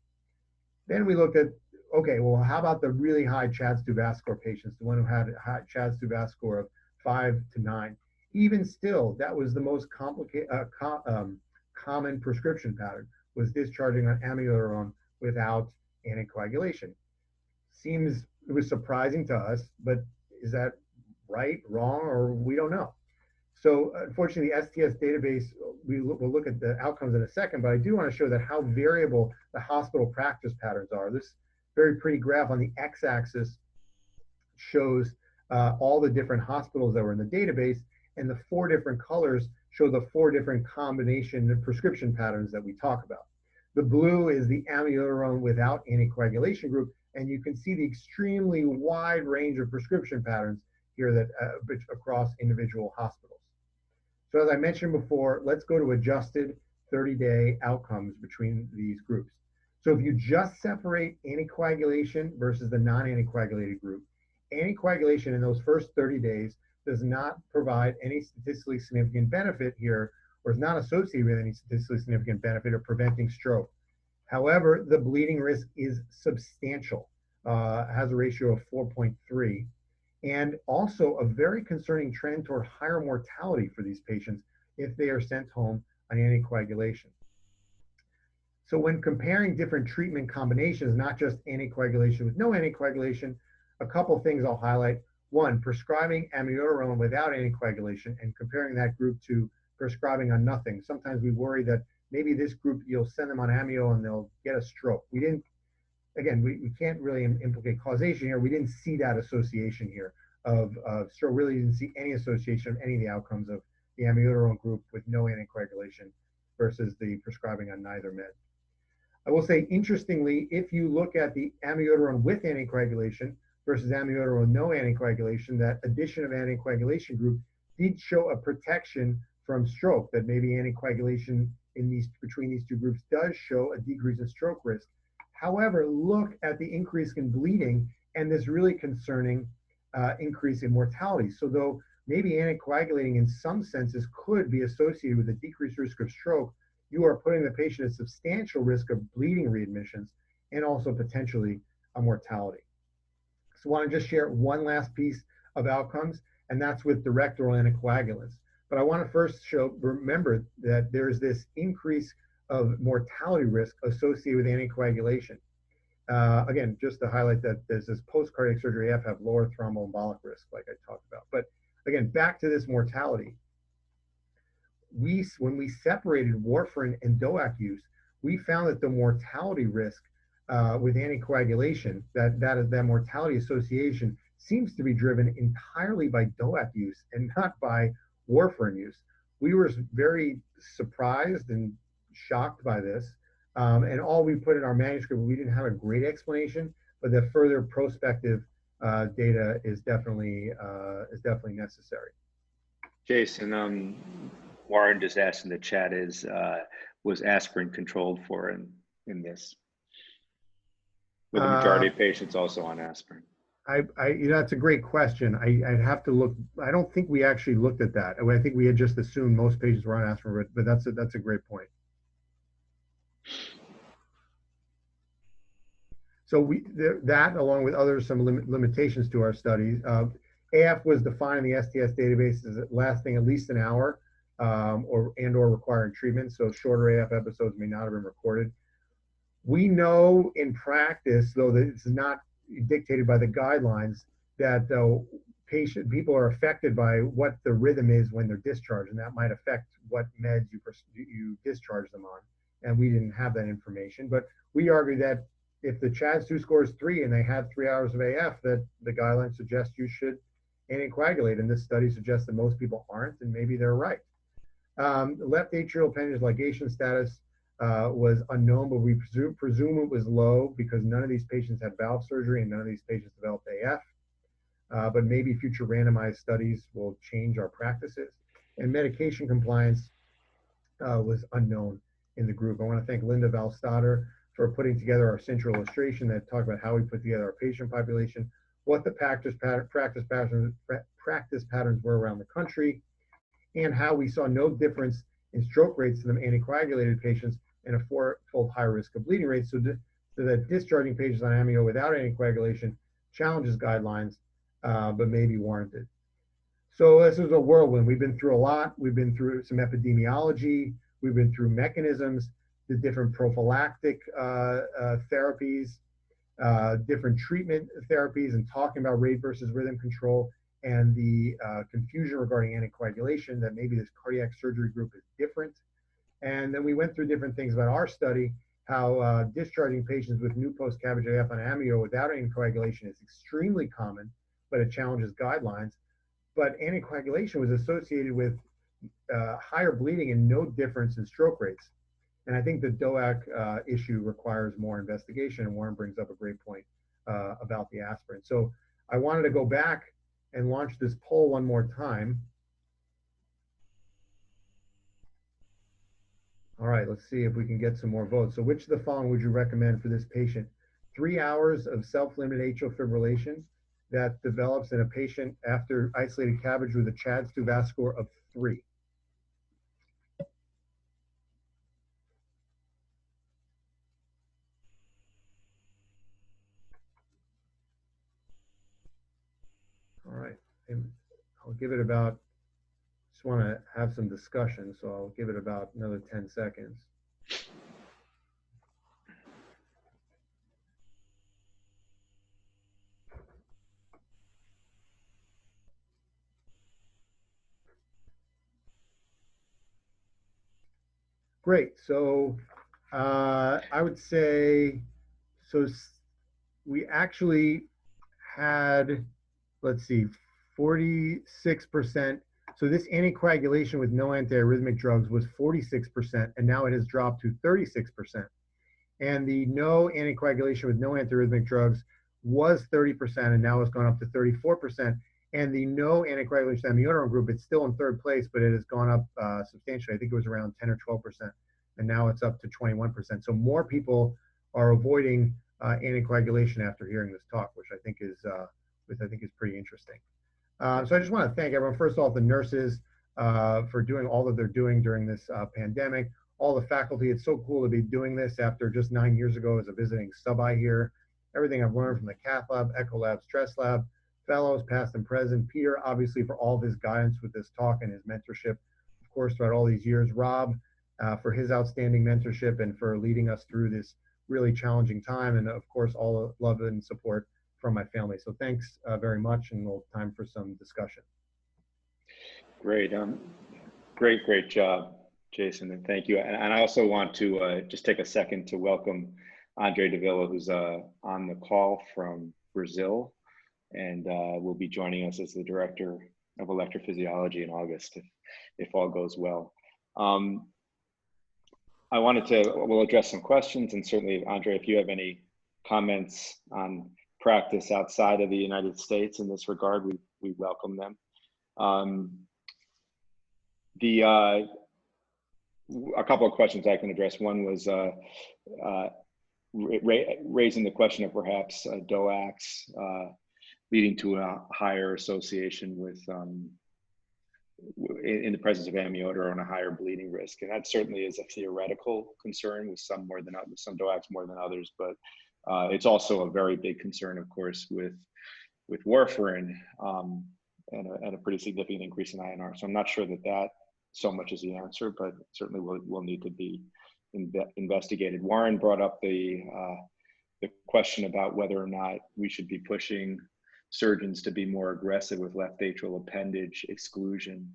Then we looked at, okay, well, how about the really high CHA2DS2-VASc score patients, the one who had a high CHA2DS2-VASc score of 5 to 9? Even still, that was the most common prescription pattern, was discharging on amiodarone without anticoagulation. It was surprising to us, but is that right, wrong, or we don't know. So unfortunately, the STS database, we'll look at the outcomes in a second, but I do want to show that how variable the hospital practice patterns are. This very pretty graph on the x-axis shows all the different hospitals that were in the database, and the 4 different colors show the 4 different combination of prescription patterns that we talk about. The blue is the amiodarone without anticoagulation group, and you can see the extremely wide range of prescription patterns here that across individual hospitals. So as I mentioned before, let's go to adjusted 30-day outcomes between these groups. So if you just separate anticoagulation versus the non-anticoagulated group, anticoagulation in those first 30 days does not provide any statistically significant benefit here, or is not associated with any statistically significant benefit of preventing stroke. However, the bleeding risk is substantial, has a ratio of 4.3, and also a very concerning trend toward higher mortality for these patients if they are sent home on anticoagulation. So when comparing different treatment combinations, not just anticoagulation with no anticoagulation, a couple things I'll highlight. One, prescribing amiodarone without anticoagulation and comparing that group to prescribing on nothing. Sometimes we worry that maybe this group, you'll send them on amio and they'll get a stroke. We can't really implicate causation here. We didn't see that association here of stroke. Really didn't see any association of any of the outcomes of the amiodarone group with no anticoagulation versus the prescribing on neither med. I will say, interestingly, if you look at the amiodarone with anticoagulation versus amiodarone no anticoagulation, that addition of anticoagulation group did show a protection from stroke, that maybe anticoagulation between these two groups does show a decrease in stroke risk. However, look at the increase in bleeding and this really concerning increase in mortality. So though maybe anticoagulating in some senses could be associated with a decreased risk of stroke, you are putting the patient at substantial risk of bleeding readmissions and also potentially a mortality. So I want to just share one last piece of outcomes, and that's with direct oral anticoagulants. But I want to first remember that there's this increase of mortality risk associated with anticoagulation. Again, just to highlight that there's this post-cardiac surgery AF have lower thromboembolic risk, like I talked about. But again, back to this mortality. When we separated warfarin and DOAC use, we found that the mortality risk with anticoagulation, that mortality association seems to be driven entirely by DOAC use and not by warfarin use. We were very surprised and shocked by this, and all we put in our manuscript, we didn't have a great explanation, but the further prospective data is definitely necessary. Jason, Warren just asked in the chat, was aspirin controlled for in this? With the majority of patients also on aspirin. That's a great question. I'd have to look. I don't think we actually looked at that. I think we had just assumed most patients were on aspirin, but that's a great point. So that, along with some limitations to our studies, AF was defined in the STS database as lasting at least an hour or requiring treatment. So shorter AF episodes may not have been recorded. We know in practice, though that it's not dictated by the guidelines, that people are affected by what the rhythm is when they're discharged, and that might affect what meds you discharge them on. And we didn't have that information, but we argue that if the CHA2DS2 score is 3 and they had 3 hours of AF, that the guidelines suggest you should anticoagulate, and this study suggests that most people aren't, and maybe they're right. Left atrial appendage ligation status was unknown, but we presume it was low because none of these patients had valve surgery and none of these patients developed AF. But maybe future randomized studies will change our practices. And medication compliance was unknown in the group. I want to thank Linda Valstader for putting together our central illustration that talked about how we put together our patient population, what the practice patterns were around the country, and how we saw no difference in stroke rates in the anticoagulated patients and a 4-fold higher risk of bleeding rates. So that discharging patients on amio without anticoagulation challenges guidelines, but may be warranted. So this is a whirlwind. We've been through a lot. We've been through some epidemiology. We've been through mechanisms, the different prophylactic therapies, different treatment therapies, and talking about rate versus rhythm control, and the confusion regarding anticoagulation, that maybe this cardiac surgery group is different. And then we went through different things about our study, how discharging patients with new post-CABG AF on amio without anticoagulation is extremely common, but it challenges guidelines. But anticoagulation was associated with higher bleeding and no difference in stroke rates. And I think the DOAC issue requires more investigation, and Warren brings up a great point about the aspirin. So I wanted to go back and launch this poll one more time. All right, let's see if we can get some more votes. So which of the following would you recommend for this patient? 3 hours of self-limited atrial fibrillation that develops in a patient after isolated CABG with a CHA2DS2 VAS score of 3. All right, and I'll give it about, just want to have some discussion, so I'll give it about another 10 seconds. Great. So I would say, so we actually had, let's see, 46%. So this anticoagulation with no antiarrhythmic drugs was 46%, and now it has dropped to 36%. And the no anticoagulation with no antiarrhythmic drugs was 30%, and now it's gone up to 34%. And the no anticoagulation amiodarone group, it's still in 3rd place, but it has gone up substantially. I think it was around 10 or 12%, and now it's up to 21%. So more people are avoiding anticoagulation after hearing this talk, which I think is pretty interesting. So I just want to thank everyone. First of all, the nurses for doing all that they're doing during this pandemic. All the faculty, it's so cool to be doing this after just 9 years ago as a visiting sub-I here. Everything I've learned from the cath lab, echo lab, stress lab, fellows, past and present. Peter, obviously, for all of his guidance with this talk and his mentorship, of course, throughout all these years. Rob, for his outstanding mentorship and for leading us through this really challenging time. And of course, all the love and support from my family. So thanks very much, and we'll have time for some discussion. Great. Great job, Jason, and thank you. And I also want to just take a second to welcome Andre Davila, who's on the call from Brazil, and will be joining us as the Director of Electrophysiology in August, if all goes well. I wanted to, we'll address some questions, and certainly, Andre, if you have any comments on practice outside of the United States in this regard, we welcome them. A couple of questions I can address. One was raising the question of perhaps DOACs leading to a higher association with, in the presence of amiodarone, a higher bleeding risk. And that certainly is a theoretical concern with some more than others, some DOACs more than others, but it's also a very big concern, of course, with warfarin and a pretty significant increase in INR. So I'm not sure that so much is the answer, but certainly will need to be investigated. Warren brought up the question about whether or not we should be pushing surgeons to be more aggressive with left atrial appendage exclusion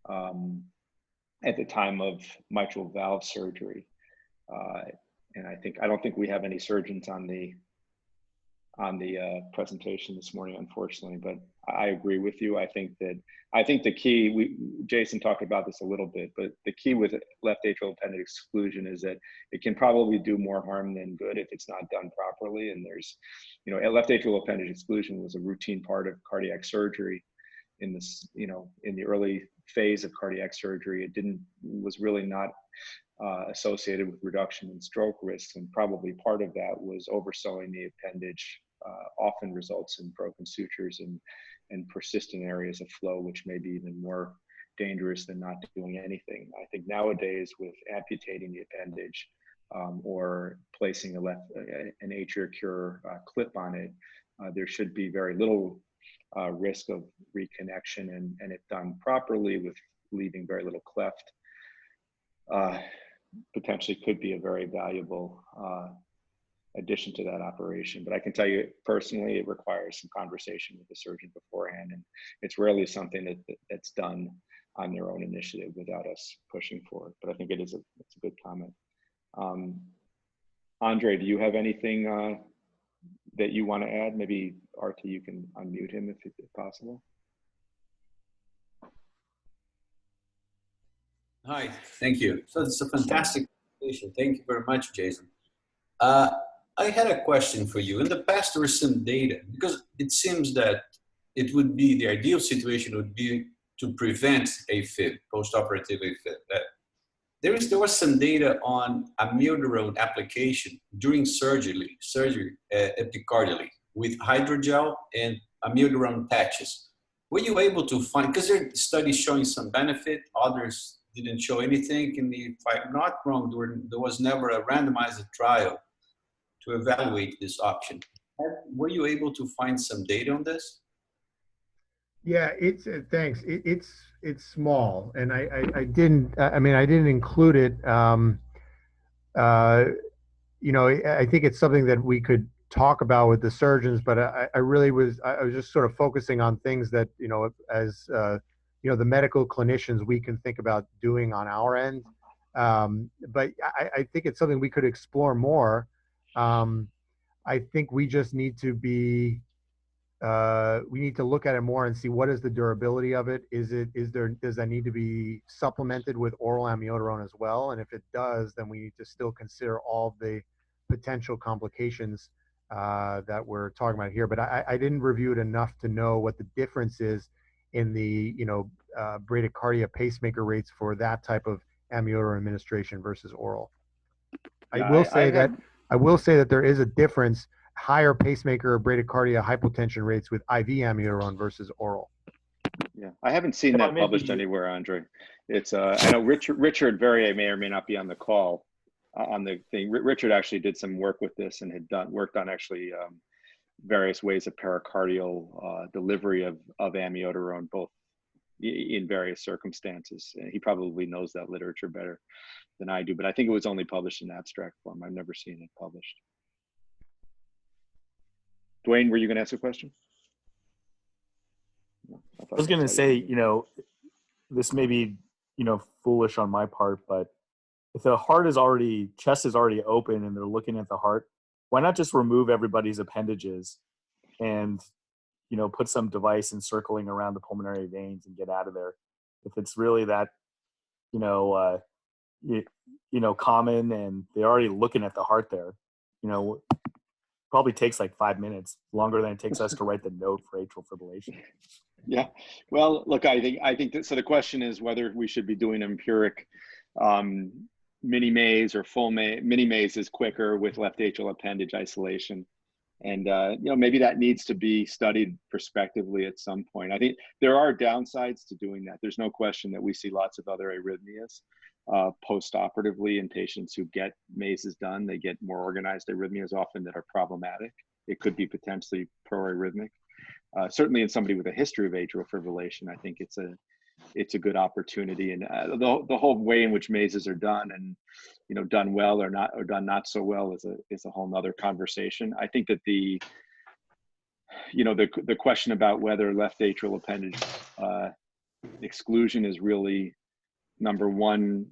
at the time of mitral valve surgery. And I don't think we have any surgeons on the presentation this morning, unfortunately, but I agree with you. I think the key, Jason talked about this a little bit, but the key with left atrial appendage exclusion is that it can probably do more harm than good if it's not done properly. And there's, left atrial appendage exclusion was a routine part of cardiac surgery in this, in the early phase of cardiac surgery. It was really not associated with reduction in stroke risks, and probably part of that was oversewing the appendage often results in broken sutures and persistent areas of flow, which may be even more dangerous than not doing anything. I think nowadays, with amputating the appendage, or placing an AtriaCure clip on it, there should be very little risk of reconnection, and if done properly with leaving very little cleft, potentially could be a very valuable addition to that operation. But I can tell you personally, it requires some conversation with the surgeon beforehand, and it's rarely something that's done on their own initiative without us pushing for it. But I think it's a good comment. Andre, do you have anything that you want to add? Maybe RT, you can unmute him if possible. Hi, thank you. So it's a fantastic presentation. Thank you very much, Jason. I had a question for you. In the past, there was some data, because it seems that it would be, the ideal situation would be to prevent AFib, post-operative AFib. There was some data on amiodarone application during surgery epicardially with hydrogel and amiodarone patches. Were you able to find, because there are studies showing some benefit, others didn't show anything, and if I'm not wrong, there was never a randomized trial to evaluate this option. Were you able to find some data on this? Yeah, thanks. It's small, and I didn't include it. You know, I think it's something that we could talk about with the surgeons, but I was just sort of focusing on things that, you know, as you know, the medical clinicians, we can think about doing on our end. But I think it's something we could explore more. I think we just need to be, we need to look at it more and see what is the durability of it. Does that need to be supplemented with oral amiodarone as well? And if it does, then we need to still consider all the potential complications that we're talking about here. But I didn't review it enough to know what the difference is in the, you know, bradycardia pacemaker rates for that type of amiodarone administration versus oral. Yeah, I will say that there is a difference, higher pacemaker bradycardia hypotension rates with IV amiodarone versus oral. Yeah, I haven't seen that published anywhere, Andre. It's I know Richard Verrier may or may not be on the call on the thing. Richard actually did some work with this and had worked on actually various ways of pericardial delivery of amiodarone, both in various circumstances. He probably knows that literature better than I do, but I think it was only published in abstract form. I've never seen it published. Dwayne, were you going to ask a question? No, I was going to say, you know, this may be, you know, foolish on my part, but if the heart is already, chest is already open and they're looking at the heart, why not just remove everybody's appendages and, you know, put some device encircling around the pulmonary veins and get out of there? If it's really that, you know, common and they're already looking at the heart there, you know, probably takes like 5 minutes, longer than it takes us to write the note for atrial fibrillation. Yeah, well, look, I think that, so the question is whether we should be doing empiric mini maze or full maze. Mini maze is quicker with left atrial appendage isolation. And, you know, maybe that needs to be studied prospectively at some point. I think there are downsides to doing that. There's no question that we see lots of other arrhythmias post-operatively in patients who get mazes done. They get more organized arrhythmias often that are problematic. It could be potentially pro-arrhythmic. Certainly in somebody with a history of atrial fibrillation, I think it's a good opportunity. And the whole way in which mazes are done and, you know, done well or not, or done not so well is a whole nother conversation. I think that the question about whether left atrial appendage exclusion is really, number one,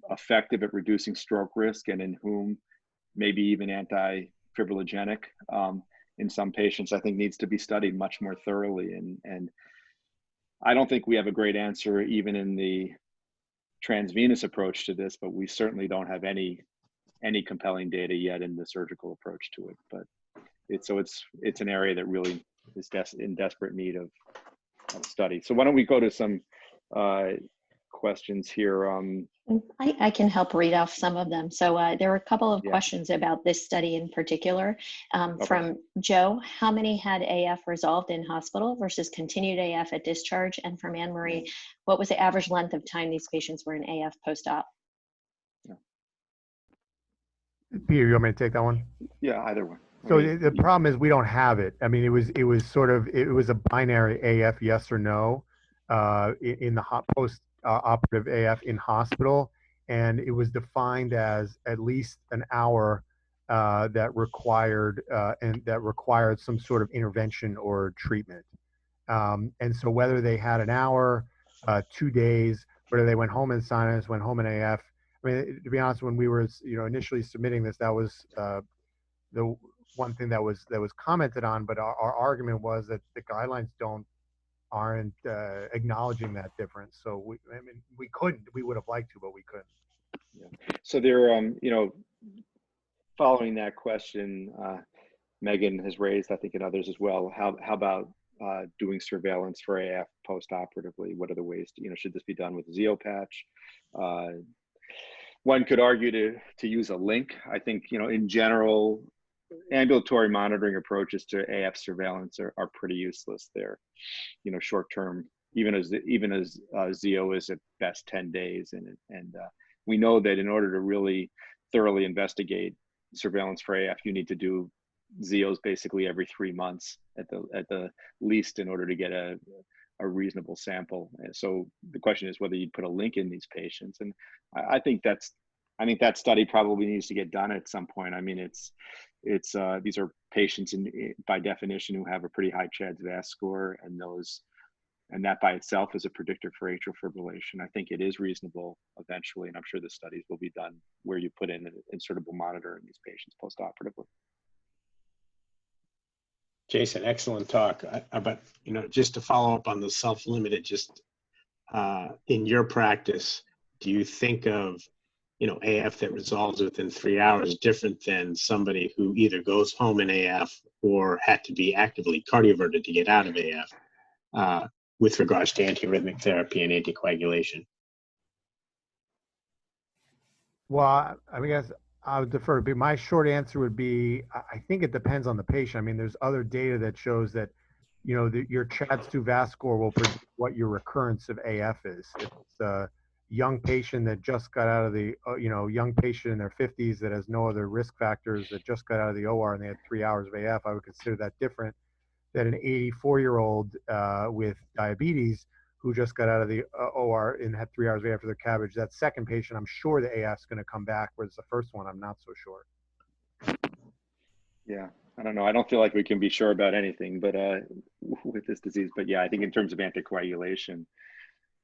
effective at reducing stroke risk, and in whom maybe even anti-fibrillogenic in some patients, I think needs to be studied much more thoroughly. And I don't think we have a great answer even in the transvenous approach to this, but we certainly don't have any compelling data yet in the surgical approach to it. But it's an area that really is in desperate need of study. So why don't we go to some questions here? I can help read off some of them. So there were a couple of questions about this study in particular. From Joe, how many had AF resolved in hospital versus continued AF at discharge? And from Anne Marie, what was the average length of time these patients were in AF post-op? Peter, you want me to take that one? Yeah, either one. So the problem is we don't have it. I mean, it was sort of, it was a binary AF, yes or no, in the post operative AF in hospital, and it was defined as at least an hour that required some sort of intervention or treatment. And so whether they had an hour, 2 days, whether they went home in sinus, went home in AF. I mean, to be honest, when we were initially submitting this, that was the one thing that was commented on, but our argument was that the guidelines aren't acknowledging that difference. So we couldn't. We would have liked to, but we couldn't. Yeah. So there, following that question, Megan has raised, I think, and others as well. How about doing surveillance for AF post-operatively? What are the ways to, should this be done with a Zeo patch? One could argue to use a link. I think, in general, ambulatory monitoring approaches to AF surveillance are pretty useless. They're, short term, even as Zeo is at best 10 days, and we know that in order to really thoroughly investigate surveillance for AF, you need to do Zeos basically every 3 months at the least in order to get a reasonable sample. And so the question is whether you'd put a link in these patients, and I think that study probably needs to get done at some point. I mean, these are patients by definition who have a pretty high CHA2DS2-VASc score, and that by itself is a predictor for atrial fibrillation. I think it is reasonable eventually, and I'm sure the studies will be done where you put in an insertable monitor in these patients post-operatively. Jason, excellent talk. But just to follow up on the self-limited, just in your practice, do you think of AF that resolves within 3 hours different than somebody who either goes home in AF or had to be actively cardioverted to get out of AF with regards to antiarrhythmic therapy and anticoagulation? Well, I guess I would defer. But my short answer would be, I think it depends on the patient. I mean, there's other data that shows that, your CHA2DS2-VASc score will predict what your recurrence of AF is. If it's a young patient that just got out of the, young patient in their 50s that has no other risk factors that just got out of the OR and they had 3 hours of AF, I would consider that different than an 84-year-old with diabetes who just got out of the OR and had 3 hours of AF for their cabbage. That second patient, I'm sure the AF is going to come back, whereas the first one, I'm not so sure. Yeah, I don't know. I don't feel like we can be sure about anything, but with this disease. But yeah, I think in terms of anticoagulation,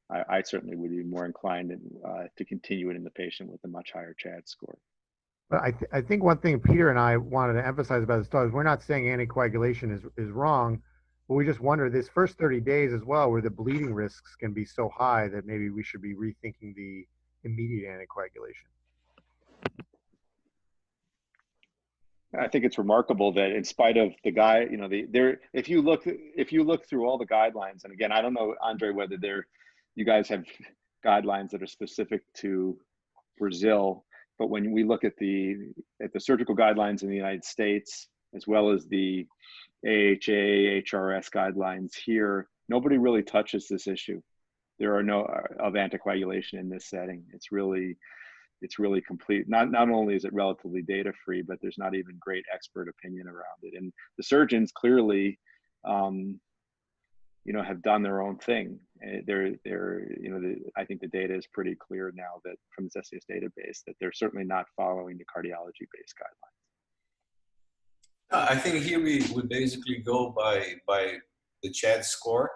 I certainly would be more inclined to continue it in the patient with a much higher CHA2DS2 score. But I think one thing Peter and I wanted to emphasize about this talk is we're not saying anticoagulation is wrong, but we just wonder this first 30 days as well, where the bleeding risks can be so high that maybe we should be rethinking the immediate anticoagulation. I think it's remarkable that in spite of the guy, if you look through all the guidelines, and again, I don't know, Andre, whether you guys have guidelines that are specific to Brazil, but when we look at the surgical guidelines in the United States, as well as the AHA, HRS guidelines here, nobody really touches this issue. There are no of anticoagulation in this setting. It's really complete. Not only is it relatively data free, but there's not even great expert opinion around it. And the surgeons clearly, have done their own thing. I think the data is pretty clear now that from this STS database that they're certainly not following the cardiology-based guidelines. I think here we would basically go by the CHA2DS2 score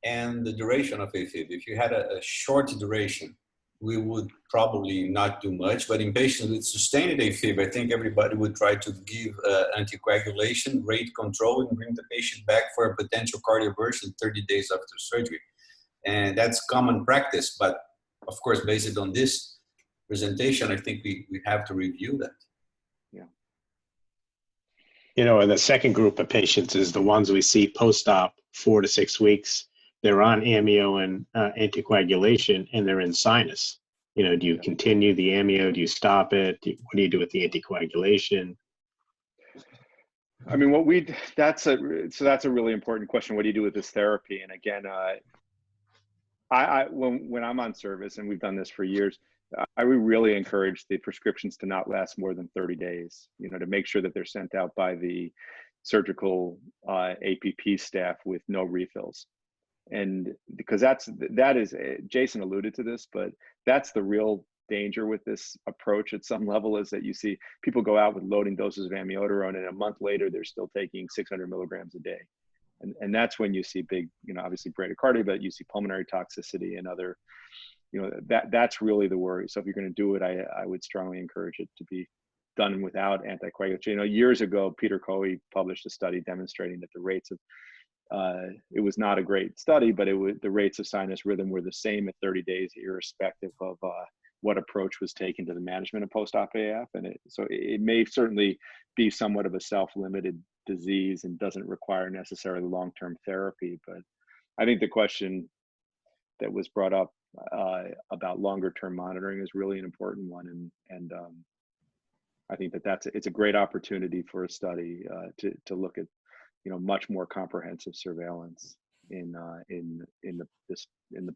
and the duration of AFib. If you had a short duration, we would probably not do much, but in patients with sustained AFib, I think everybody would try to give anticoagulation, rate control, and bring the patient back for a potential cardioversion 30 days after surgery. And that's common practice, but of course, based on this presentation, I think we have to review that. Yeah. And the second group of patients is the ones we see post-op 4 to 6 weeks. They're on amio and anticoagulation, and they're in sinus. Do you continue the amio? Do you stop it? What do you do with the anticoagulation? I mean, that's a really important question. What do you do with this therapy? And again, when I'm on service, and we've done this for years, I would really encourage the prescriptions to not last more than 30 days, to make sure that they're sent out by the surgical APP staff with no refills. And because that is, Jason alluded to this, but that's the real danger with this approach at some level, is that you see people go out with loading doses of amiodarone, and a month later they're still taking 600 milligrams a day. And that's when you see big, obviously bradycardia, but you see pulmonary toxicity and other, that's really the worry. So if you're going to do it, I would strongly encourage it to be done without anticoagulation. Years ago, Peter Coey published a study demonstrating that the rates of, it was not a great study, but the rates of sinus rhythm were the same at 30 days, irrespective of what approach was taken to the management of post-op AF. And so it may certainly be somewhat of a self-limited disease and doesn't require necessarily long-term therapy. But I think the question that was brought up about longer-term monitoring is really an important one. And I think it's a great opportunity for a study to look at, much more comprehensive surveillance in the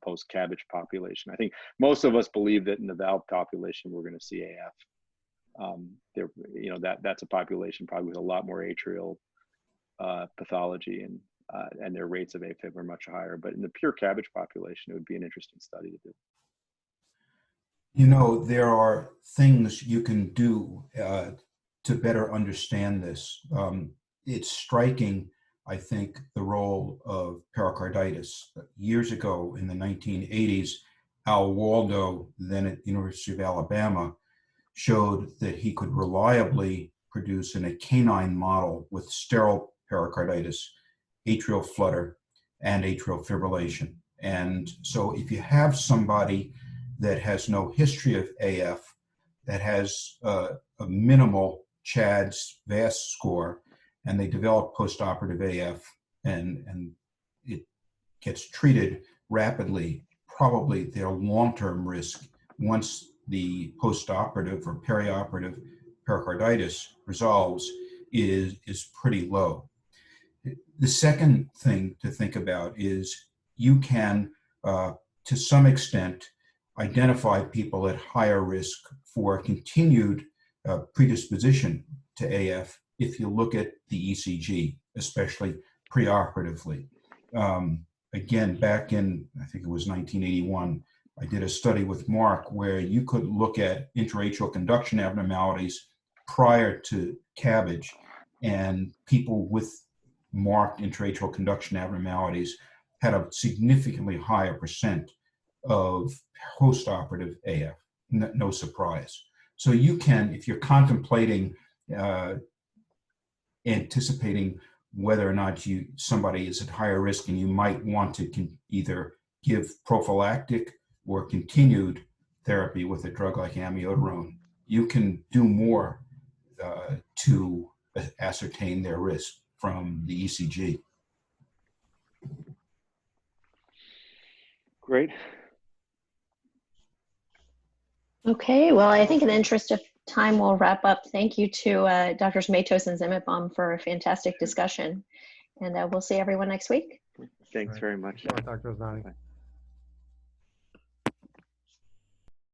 post-CABG population. I think most of us believe that in the valve population we're going to see AF. That's a population probably with a lot more atrial pathology, and their rates of AFib are much higher. But in the pure CABG population, it would be an interesting study to do. There are things you can do to better understand this. It's striking, I think, the role of pericarditis. Years ago in the 1980s, Al Waldo, then at the University of Alabama, showed that he could reliably produce in a canine model with sterile pericarditis, atrial flutter, and atrial fibrillation. And so if you have somebody that has no history of AF, that has a minimal CHADS VAS score, and they develop postoperative AF, and it gets treated rapidly, probably their long-term risk, once the postoperative or perioperative pericarditis resolves, is pretty low. The second thing to think about is you can, to some extent, identify people at higher risk for continued predisposition to AF if you look at the ECG, especially preoperatively. Again, back in, I think it was 1981, I did a study with Mark where you could look at intraatrial conduction abnormalities prior to CABG, and people with marked intraatrial conduction abnormalities had a significantly higher percent of postoperative AF, no surprise. So you can, if you're contemplating anticipating whether or not somebody is at higher risk and you might want to either give prophylactic or continued therapy with a drug like amiodarone, you can do more to ascertain their risk from the ECG. Great. Okay, well, I think in the interest of time, we'll wrap up. Thank you to Drs. Matos and Zimmetbaum for a fantastic discussion. And we'll see everyone next week. Thanks very much. Dr. Osnani.